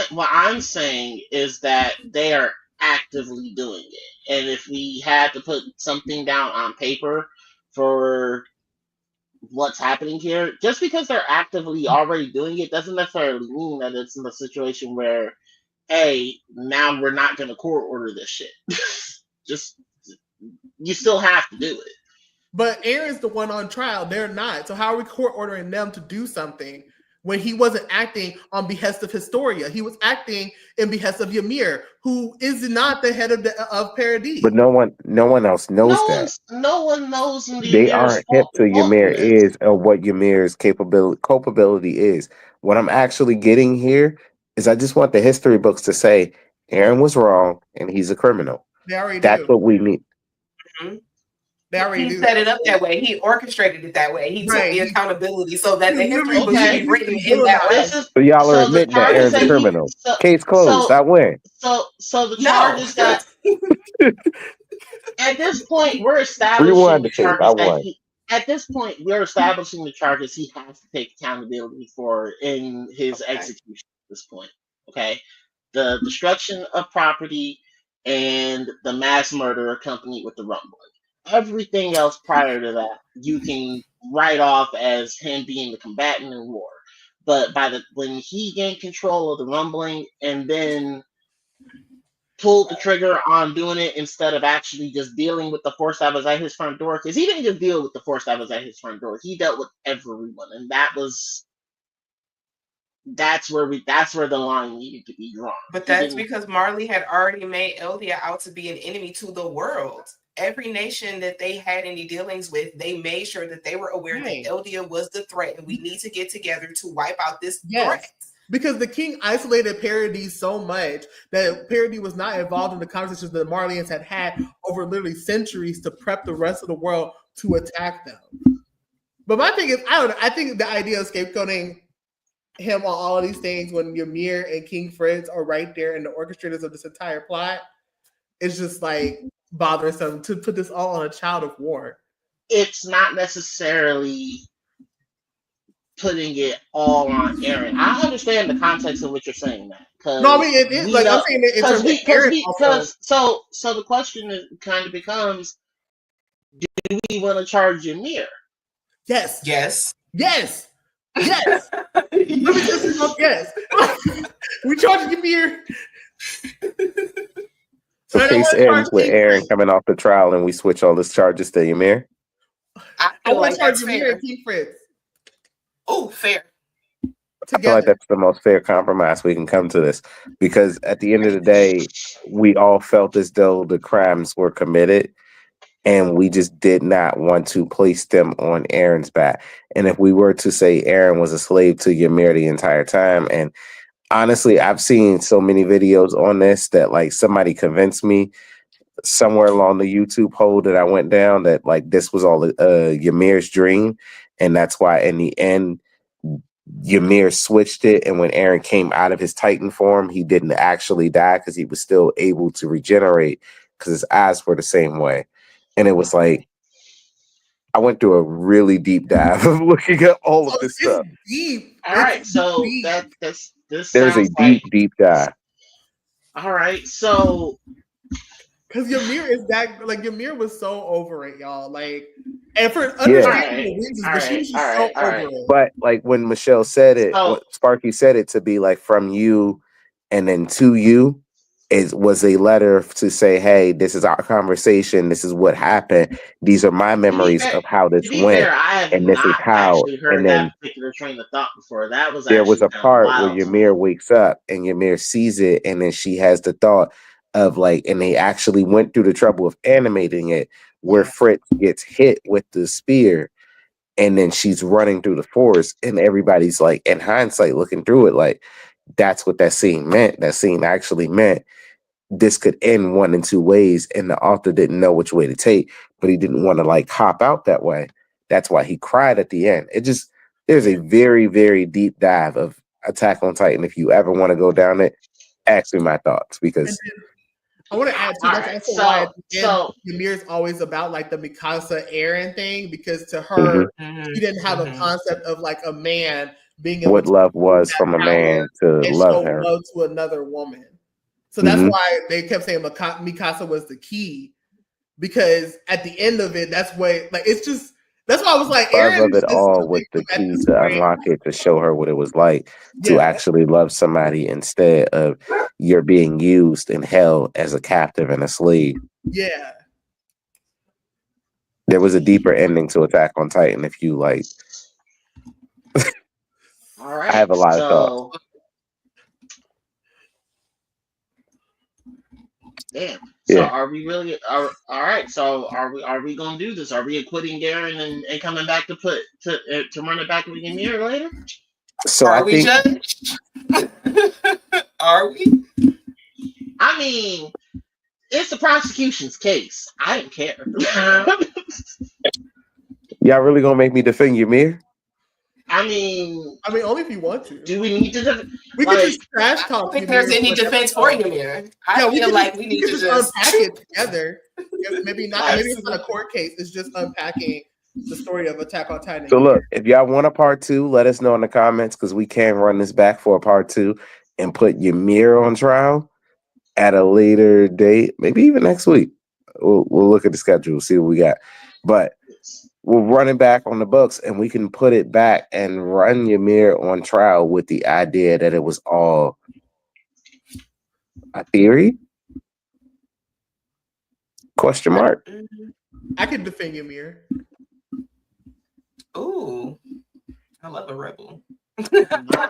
what I'm saying is that they are actively doing it, and if we had to put something down on paper for what's happening here, just because they're actively already doing it doesn't necessarily mean that it's in a situation where, hey, now we're not going to court order this shit. Just, you still have to do it. But Eren's the one on trial. They're not. So how are we court ordering them to do something when he wasn't acting on behest of Historia. He was acting in behest of Ymir, who is not the head of Paradis. But no one else knows that. No one knows in the They Ymir's aren't hip to Ymir faultiness. is or what Ymir's culpability is. What I'm actually getting here is I just want the history books to say Eren was wrong and he's a criminal. They already That's do. what we need. Mhm. They already He do. set it up that way. He orchestrated it that way. He took the accountability so that the history book Okay. should be written in that way. So y'all are So the admitting that charges Eren's a that criminal. Case closed. I win. So the No. charges that at this point we're establishing Rewind the the tape. I charges that won. he at this point we're establishing the charges he has to take accountability for in his execution at this point. Okay. The destruction of property and the mass murder accompanied with the rumbling. Everything else prior to that you can write off as him being the combatant in war. But when he gained control of the rumbling and then pulled the trigger on doing it instead of actually just dealing with the force that was at his front door, because he didn't just deal with the force that was at his front door, he dealt with everyone, and that's where the line needed to be drawn. But that's because Marley had already made Eldia out to be an enemy to the world. Every nation that they had any dealings with, they made sure that they were aware that Eldia was the threat, and we need to get together to wipe out this threat. Because the king isolated Paradis so much that Paradis was not involved in the conversations that Marleyans had over literally centuries to prep the rest of the world to attack them. But my thing is, I don't know. I think the idea of scapegoating him on all of these things when Ymir and King Fritz are right there and the orchestrators of this entire plot is just like bothersome to put this all on a child of war. It's not necessarily putting it all on Eren. I understand the context of what you're saying, that. No, I mean it is like I'm saying it in terms of Eren also. So the question kind of becomes: do we want to charge Ymir? Yes. Yes. Yes. Yes. Let me just yes. We charge Ymir. So case ends with Eren coming off the trial, and we switch all his charges to Ymir. I want to charge Ymir and King Fritz. Oh, fair. I feel like that's the most fair compromise we can come to this, because at the end of the day, we all felt as though the crimes were committed, and we just did not want to place them on Eren's back. And if we were to say Eren was a slave to Ymir the entire time, and honestly, I've seen so many videos on this that like somebody convinced me somewhere along the YouTube hole that I went down that like this was all Ymir's dream, and that's why in the end Ymir switched it, and when Eren came out of his Titan form, he didn't actually die because he was still able to regenerate because his eyes were the same way. And it was like I went through a really deep dive of looking at all of this stuff. Deep. All right, so this there's a deep dive. All right, so because Ymir is that like Ymir was so over it, y'all. Like, and for understandable reasons, but she was just so over it. But like when Michelle said it, when Sparky said it to be like from you and then to you, it was a letter to say, hey, this is our conversation. This is what happened. These are my memories of how this went. And this is how. And then particular train of thought before. That was there was a part where Ymir wakes up and Ymir sees it. And then she has the thought of like, and they actually went through the trouble of animating it where Fritz gets hit with the spear. And then she's running through the forest. And everybody's like, in hindsight, looking through it, like, that's what that scene meant. That scene actually meant this could end one in two ways, and the author didn't know which way to take, but he didn't want to like hop out that way. That's why he cried at the end. It just, there's a very, very deep dive of Attack on Titan. If you ever want to go down it, ask me my thoughts, because I want to add to that's also why at the end, Ymir's always about like the Mikasa Eren thing, because to her, she didn't have a concept of like a man being able what love was from a man to love her. Love to another woman. So that's why they kept saying Mikasa was the key, because at the end of it, that's what like it's just that's why I was like, Eren of it all was the key to unlock it, to show her what it was like to actually love somebody instead of you're being used and held as a captive and a slave. Yeah. There was a deeper ending to Attack on Titan if you like. All right. have a lot of thoughts. So, damn. So Yeah. are we really? All right. So are we gonna do this? Are we quitting Darren and coming back to run it back with Ymir later? So Are I we think judged? Are we? I mean, it's the prosecution's case. I don't care. y'all really gonna make me defend Ymir? I mean, only if you want to. do we need to? We like, could just trash I talk. don't think Ymir there's any for an defense for episode. Ymir. Yeah, I feel could like we need to just just unpack it together. Maybe not. Like- Maybe it's not a court case. It's just unpacking the story of Attack on Titan. So look, if y'all want a part 2, let us know in the comments because we can run this back for a part 2 and put Ymir on trial at a later date, maybe even next week. We'll look at the schedule, see what we got. But we'll run it back on the books and we can put it back and run Ymir on trial with the idea that it was all a theory? Question mark. I could defend Ymir. Ooh, I love a rebel. Not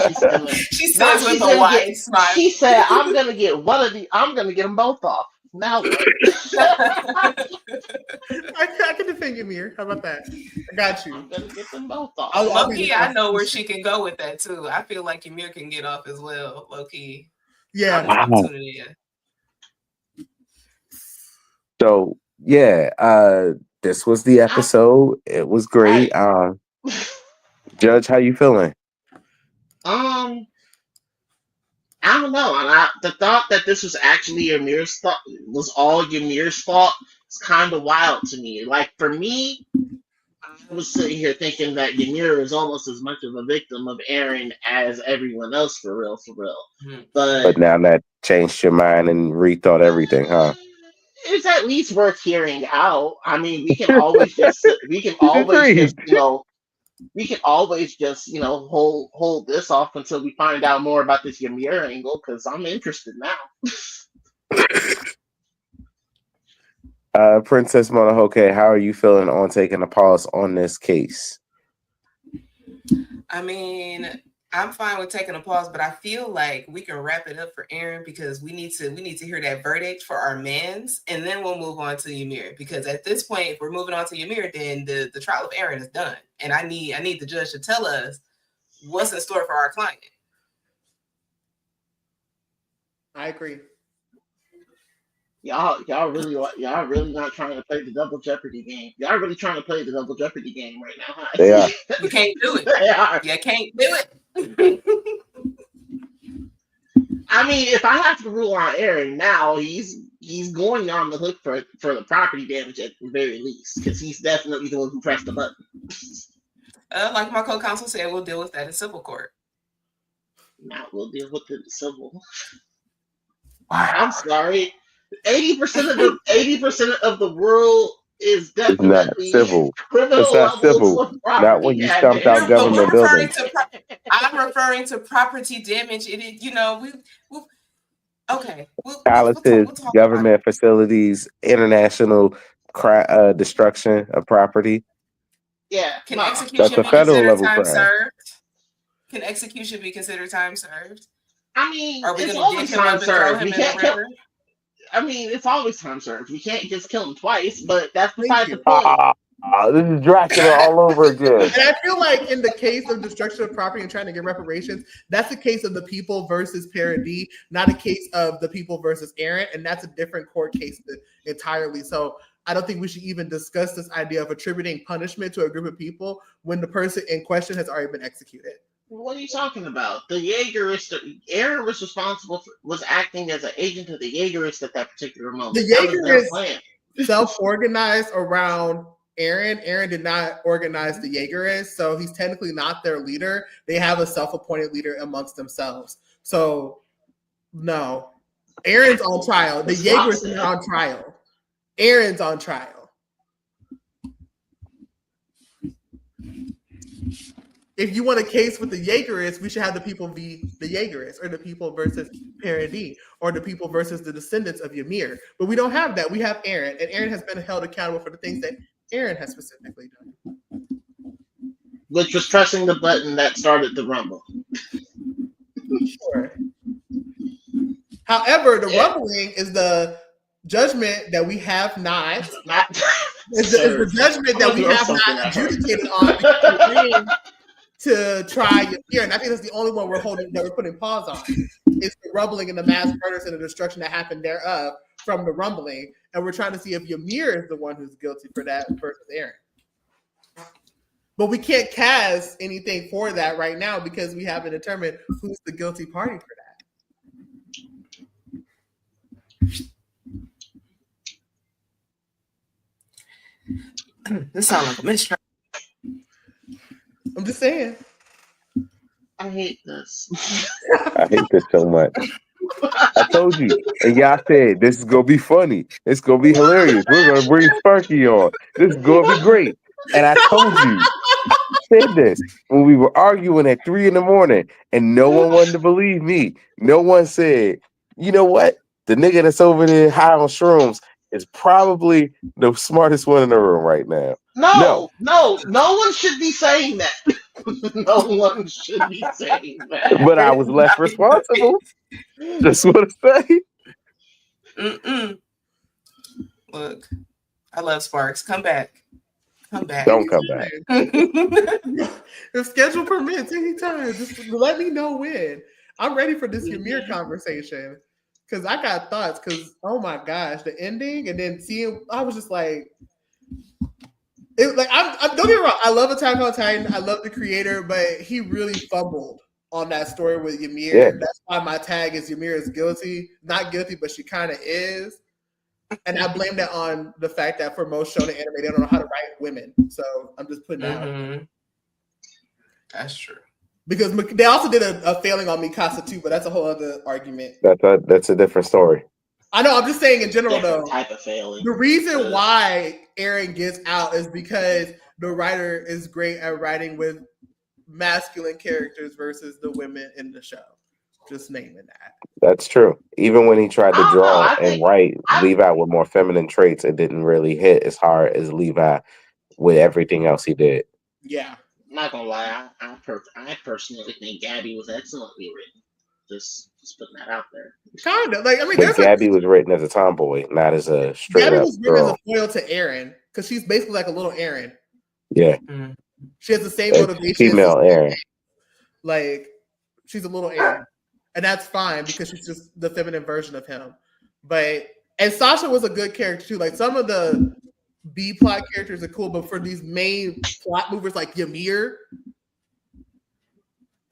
she's gonna, She not says with she's a gonna wide get. smile. She said, "I'm gonna get them both off." Now what? I can defend Ymir. How about that? I got you. I'm gonna get them both off. I'll be Low-key, the I know where she can go with that too. I feel like Ymir can get off as well, low-key. Yeah. I'm Wow. tuning in. So yeah, this was the episode. It was great. Judge, how you feeling? I don't know. And the thought that this was actually Ymir's thought was all Ymir's fault is kind of wild to me. Like for me, I was sitting here thinking that Ymir is almost as much of a victim of Eren as everyone else, for real, for real. But now that changed your mind and rethought everything, huh? It's at least worth hearing out. I mean, we can always just hold this off until we find out more about this Ymir angle because I'm interested now. Princess Monohoke, how are you feeling on taking a pause on this case? I mean, I'm fine with taking a pause, but I feel like we can wrap it up for Eren because we need to hear that verdict for our mans, and then we'll move on to Ymir. Because at this point, if we're moving on to Ymir, then the trial of Eren is done, and I need the judge to tell us what's in store for our client. I agree. Y'all really not trying to play the double jeopardy game. Y'all really trying to play the double jeopardy game right now, huh? They are. You can't do it. They are. You can't do it. I mean, if I have to rule on Eren now, he's going on the hook for the property damage at the very least, because he's definitely the one who pressed the button. Like my co-counsel said, we'll deal with that in civil court. Now we'll deal with it in civil. I'm sorry. 80% of the world is definitely civil. criminal It's not levels civil. of property. Not when you stumped out But government buildings. I'm referring to property damage. It is, okay. Palaces, government facilities, international destruction of property. Yeah. Can no. execution That's a be federal considered level time crime. served? Can execution be considered time served? I mean, Are we it's going to always dig him time up and throw served. him We in the can't kill. river? I mean, it's always time served. We can't just kill him twice, but that's Thank beside you. the point. This is Dracula all over again. And I feel like in the case of destruction of property and trying to get reparations, that's a case of the people versus Paradis, not a case of the people versus Eren, and that's a different court case entirely. So I don't think we should even discuss this idea of attributing punishment to a group of people when the person in question has already been executed. What are you talking about? The Jaegerists, Eren was acting as an agent of the Jaegerists at that particular moment. The That was their Jaegerists plan. self-organized around Eren. Eren did not organize the Jaegerists, so he's technically not their leader. They have a self-appointed leader amongst themselves. So, no. Eren's on trial. The Jaegerists are on trial. Eren's on trial. If you want a case with the Jaegerists, we should have the people be the Jaegerists, or the people versus Paradis, or the people versus the descendants of Ymir. But we don't have that. We have Eren, and Eren has been held accountable for the things that Eren has specifically done. which was pressing the button that started the rumble. Sure. However, the Yeah. rumbling is the judgment that we have not. Not, It's sir, the judgment I'm that gonna we throw have something not at her. adjudicated on because we're waiting to try Ymir. And I think that's the only one we're putting pause on. It's the rumbling and the mass murders and the destruction that happened thereof from the rumbling. And we're trying to see if Ymir is the one who's guilty for that versus Eren. But we can't cast anything for that right now because we haven't determined who's the guilty party for that. This sounds like a mystery. I'm just saying. I hate this. I hate this so much. I told you, and y'all said this is gonna be funny. It's gonna be hilarious. We're gonna bring Sparky on. This is gonna be great. And I told you, said this when we were arguing at 3 a.m, and no one wanted to believe me. No one said, you know what? The nigga that's over there high on shrooms is probably the smartest one in the room right now. No one should be saying that. No one should be saying that. But I was left responsible. Just want to say. Look, I love Sparks. Come back. Come back. Don't come back. If schedule permits, anytime. Just let me know when. I'm ready for this Ymir conversation because I got thoughts. Because oh my gosh, the ending and then seeing, I was just like, don't get me wrong. I love Attack on Titan. I love the creator, but he really fumbled on that story with Ymir. Yeah. That's why my tag is Ymir is guilty. Not guilty, but she kind of is. And I blame that on the fact that for most shonen anime, they don't know how to write women. So I'm just putting that out. That's true. Because they also did a failing on Mikasa too, but that's a whole other argument. That's a different story. I know. I'm just saying in general, Different though. type of failing. The reason why Eren gets out is because the writer is great at writing with masculine characters versus the women in the show. Just naming that. That's true. Even when he tried to draw and think- write Levi with more feminine traits, it didn't really hit as hard as Levi with everything else he did. Yeah. I'm not gonna lie, I personally think Gabby was excellently written. Just putting that out there. Kind of. Like, I mean, But Gabby was written as a tomboy, not as a straight Gabby up was written as girl. a foil to Eren because she's basically like a little Eren. Yeah. She has the same It's motivation. female Eren. Like, she's a little Eren. And that's fine because she's just the feminine version of him. And Sasha was a good character too. Like, some of the B plot characters are cool, but for these main plot movers like Ymir,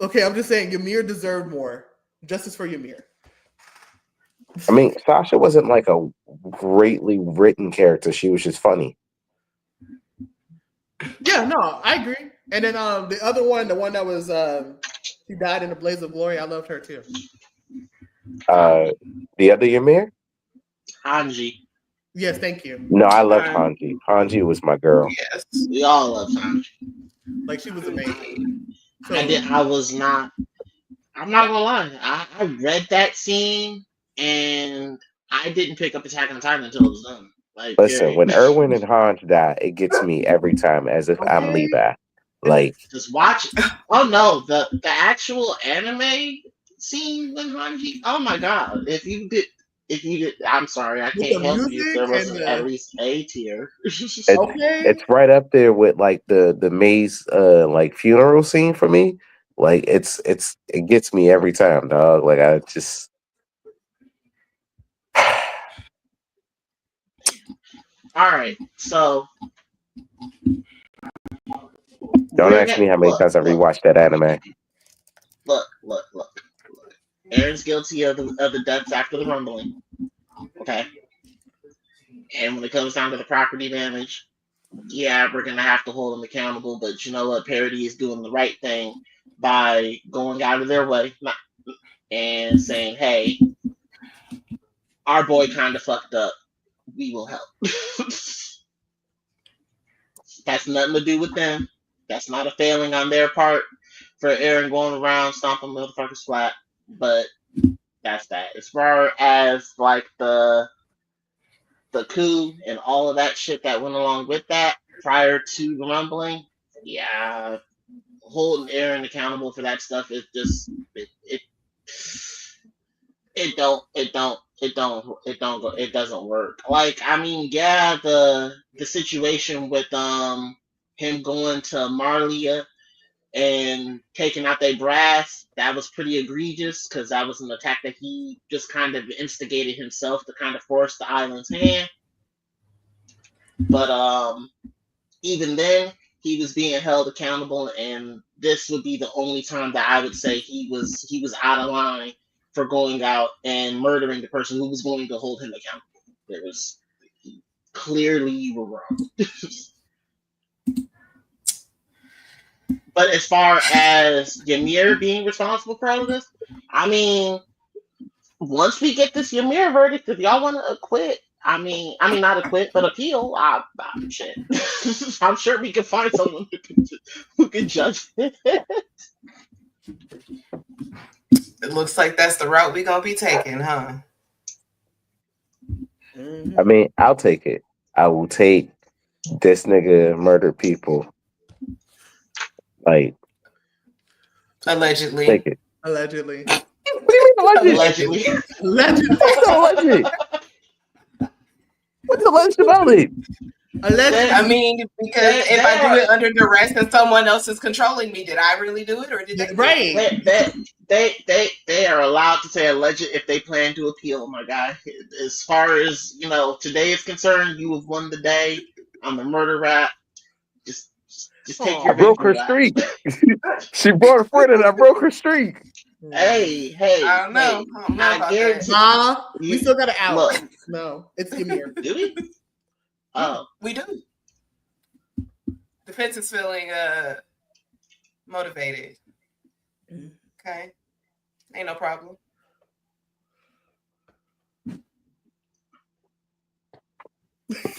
okay, I'm just saying Ymir deserved more. Justice for Ymir. I mean, Sasha wasn't like a greatly written character. She was just funny. Yeah, no, I agree. And then the other one, the one that was she died in a blaze of glory, I loved her too. The other Ymir? Hanji. Yes, thank you. No, I loved Hanji. Hanji was my girl. Yes. We all love Hanji. Like, she was amazing. So, I'm not gonna lie. I read that scene and I didn't pick up Attack on Titan until it was done. Like, Listen, when Erwin and Hans die, it gets me every time as if I'm Levi. Like, just watch it. Oh no, the actual anime scene with Hanji. Oh my god! If you did, I'm sorry, I can't help you. If there was at least A tier. It's right up there with like the Maze like funeral scene for me. Like it gets me every time, dog. Like I just. All right, so don't ask me how many times I rewatched that anime. Look. Eren's guilty of the deaths after the rumbling. Okay. And when it comes down to the property damage, yeah, we're gonna have to hold them accountable. But you know what? Parody is doing the right thing by going out of their way and saying, "Hey, our boy kind of fucked up. We will help." That's nothing to do with them. That's not a failing on their part for Eren going around stomping motherfuckers flat. But that's that. As far as like the coup and all of that shit that went along with that prior to the rumbling, yeah, holding Aaron accountable for that stuff is just it doesn't work. Like, I mean, yeah, the situation with him going to Marlia and taking out their brass, that was pretty egregious because that was an attack that he just kind of instigated himself to kind of force the island's hand. But even then, he was being held accountable, and this would be the only time that I would say he was out of line for going out and murdering the person who was going to hold him accountable. There was clearly you were wrong. But as far as Ymir being responsible for all of this, I mean, once we get this Ymir verdict, if y'all want to acquit, I mean not acquit, but appeal, shit. I'm sure we can find someone who can judge it. It looks like that's the route we're gonna be taking, huh? I mean, I'll take it. I will take this nigga murdered people. Like, Allegedly. take it. Allegedly. What do you mean allegedly? Allegedly. What's alleged? What's alleged about it? Allegedly. I mean, because if I do it under duress and someone else is controlling me, did I really do it or did they? Right. They are allowed to say alleged if they plan to appeal, my guy. As far as today is concerned, you have won the day on the murder rap. Just take your I broke her victory lap. streak. She brought a friend and I broke her streak. Hey, I don't know. I guarantee. We still got an hour. Look. No, it's Ymir. Do we? Oh, we do. Defense is feeling motivated. Okay, ain't no problem.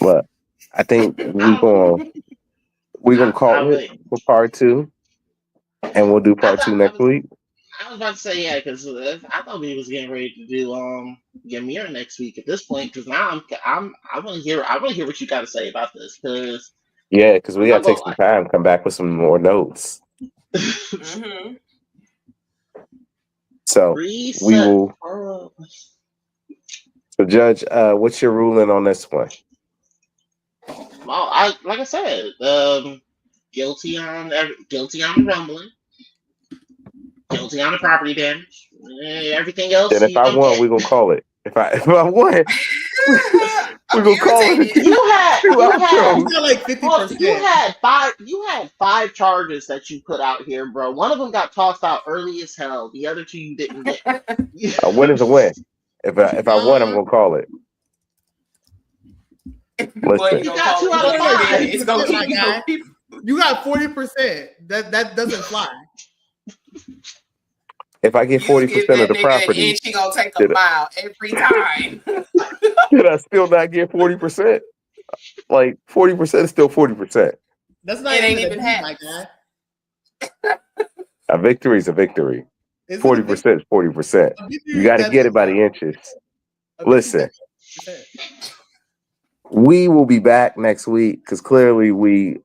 But I think we're gonna call it for part 2, and we'll do part 2 next week. I was about to say because I thought we was getting ready to do Ymir next week at this point because now I want to hear what you got to say about this because we got to take some time, come back with some more notes. Mm-hmm. So we will. So, Judge, what's your ruling on this one? Well, like I said, guilty on the rumbling, guilty on the property damage, everything else. And if I won, we're gonna call it. If I won, we're gonna call it. You had 5 charges that you put out here, bro. One of them got tossed out early as hell. The other 2 you didn't get. A win is a win. If I won, I'm gonna call it. Listen. You got 2 out of 5. It's gonna keep you got 40%. That doesn't fly. If I get 40% of the property, she gonna take a mile every time. Did I still not get 40%? Like 40% is still 40%. That's not even half. Like that. A victory is a victory. 40% is 40%. You got to get it by the inches. Listen, we will be back next week because clearly we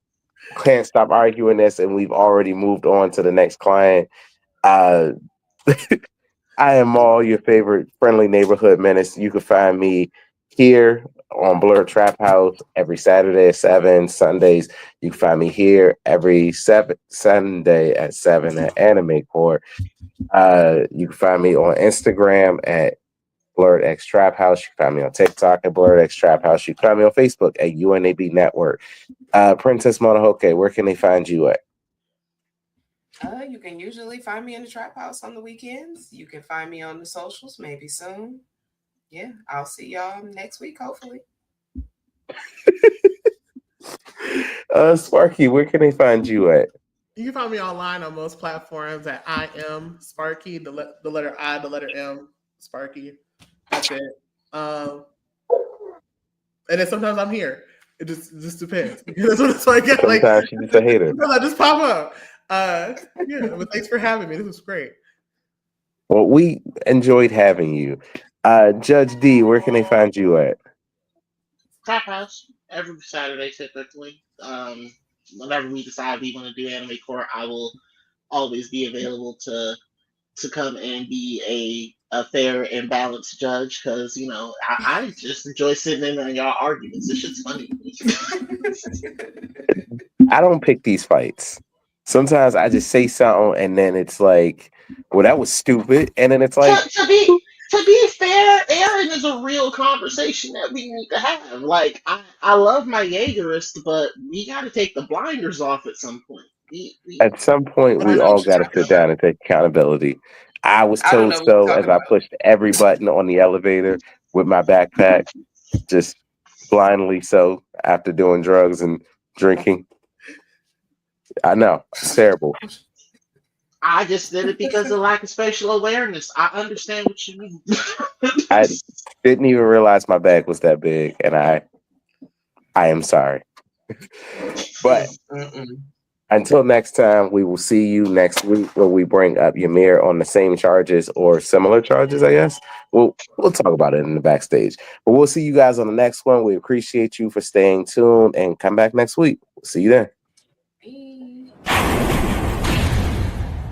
can't stop arguing this, and we've already moved on to the next client. I am all your favorite friendly neighborhood menace. You can find me here on Blur Trap House every Saturday at 7. Sundays, you can find me here every Sunday at 7 at Anime Court. You can find me on Instagram at Blurred X Trap House. You can find me on TikTok at Blurred X Trap House. You can find me on Facebook at UNAB Network. Princess Monohoke, where can they find you at? You can usually find me in the trap house on the weekends. You can find me on the socials, maybe soon. Yeah, I'll see y'all next week, hopefully. Sparky, where can they find you at? You can find me online on most platforms at I am Sparky, the letter I, the letter M, Sparky. That's it. And then sometimes I'm here. It just depends. That's what I get. Sometimes she's just a hater. I just pop up. But thanks for having me. This was great. Well, we enjoyed having you. Judge D, where can they find you at? Trap House every Saturday typically. Whenever we decide we want to do Anime Court, I will always be available to come and be a fair and balanced judge because I just enjoy sitting in on y'all arguments. This shit's funny to me. I don't pick these fights. Sometimes I just say something and then it's like, well, that was stupid. And then it's like, To be fair, Aaron is a real conversation that we need to have. Like I love my Jaegerist, but we got to take the blinders off at some point. at some point, But I we know all what you're got to talking sit down about. and take accountability. I was I don't told know what you're so as talking I about. pushed every button on the elevator with my backpack, just blindly so after doing drugs and drinking. I know it's terrible. I just did it because of lack of spatial awareness. I understand what you mean. I didn't even realize my bag was that big, and I am sorry. But Mm-mm. until next time, we will see you next week where we bring up Ymir on the same charges or similar charges, I guess. We'll talk about it in the backstage. But we'll see you guys on the next one. We appreciate you for staying tuned and come back next week. We'll see you then.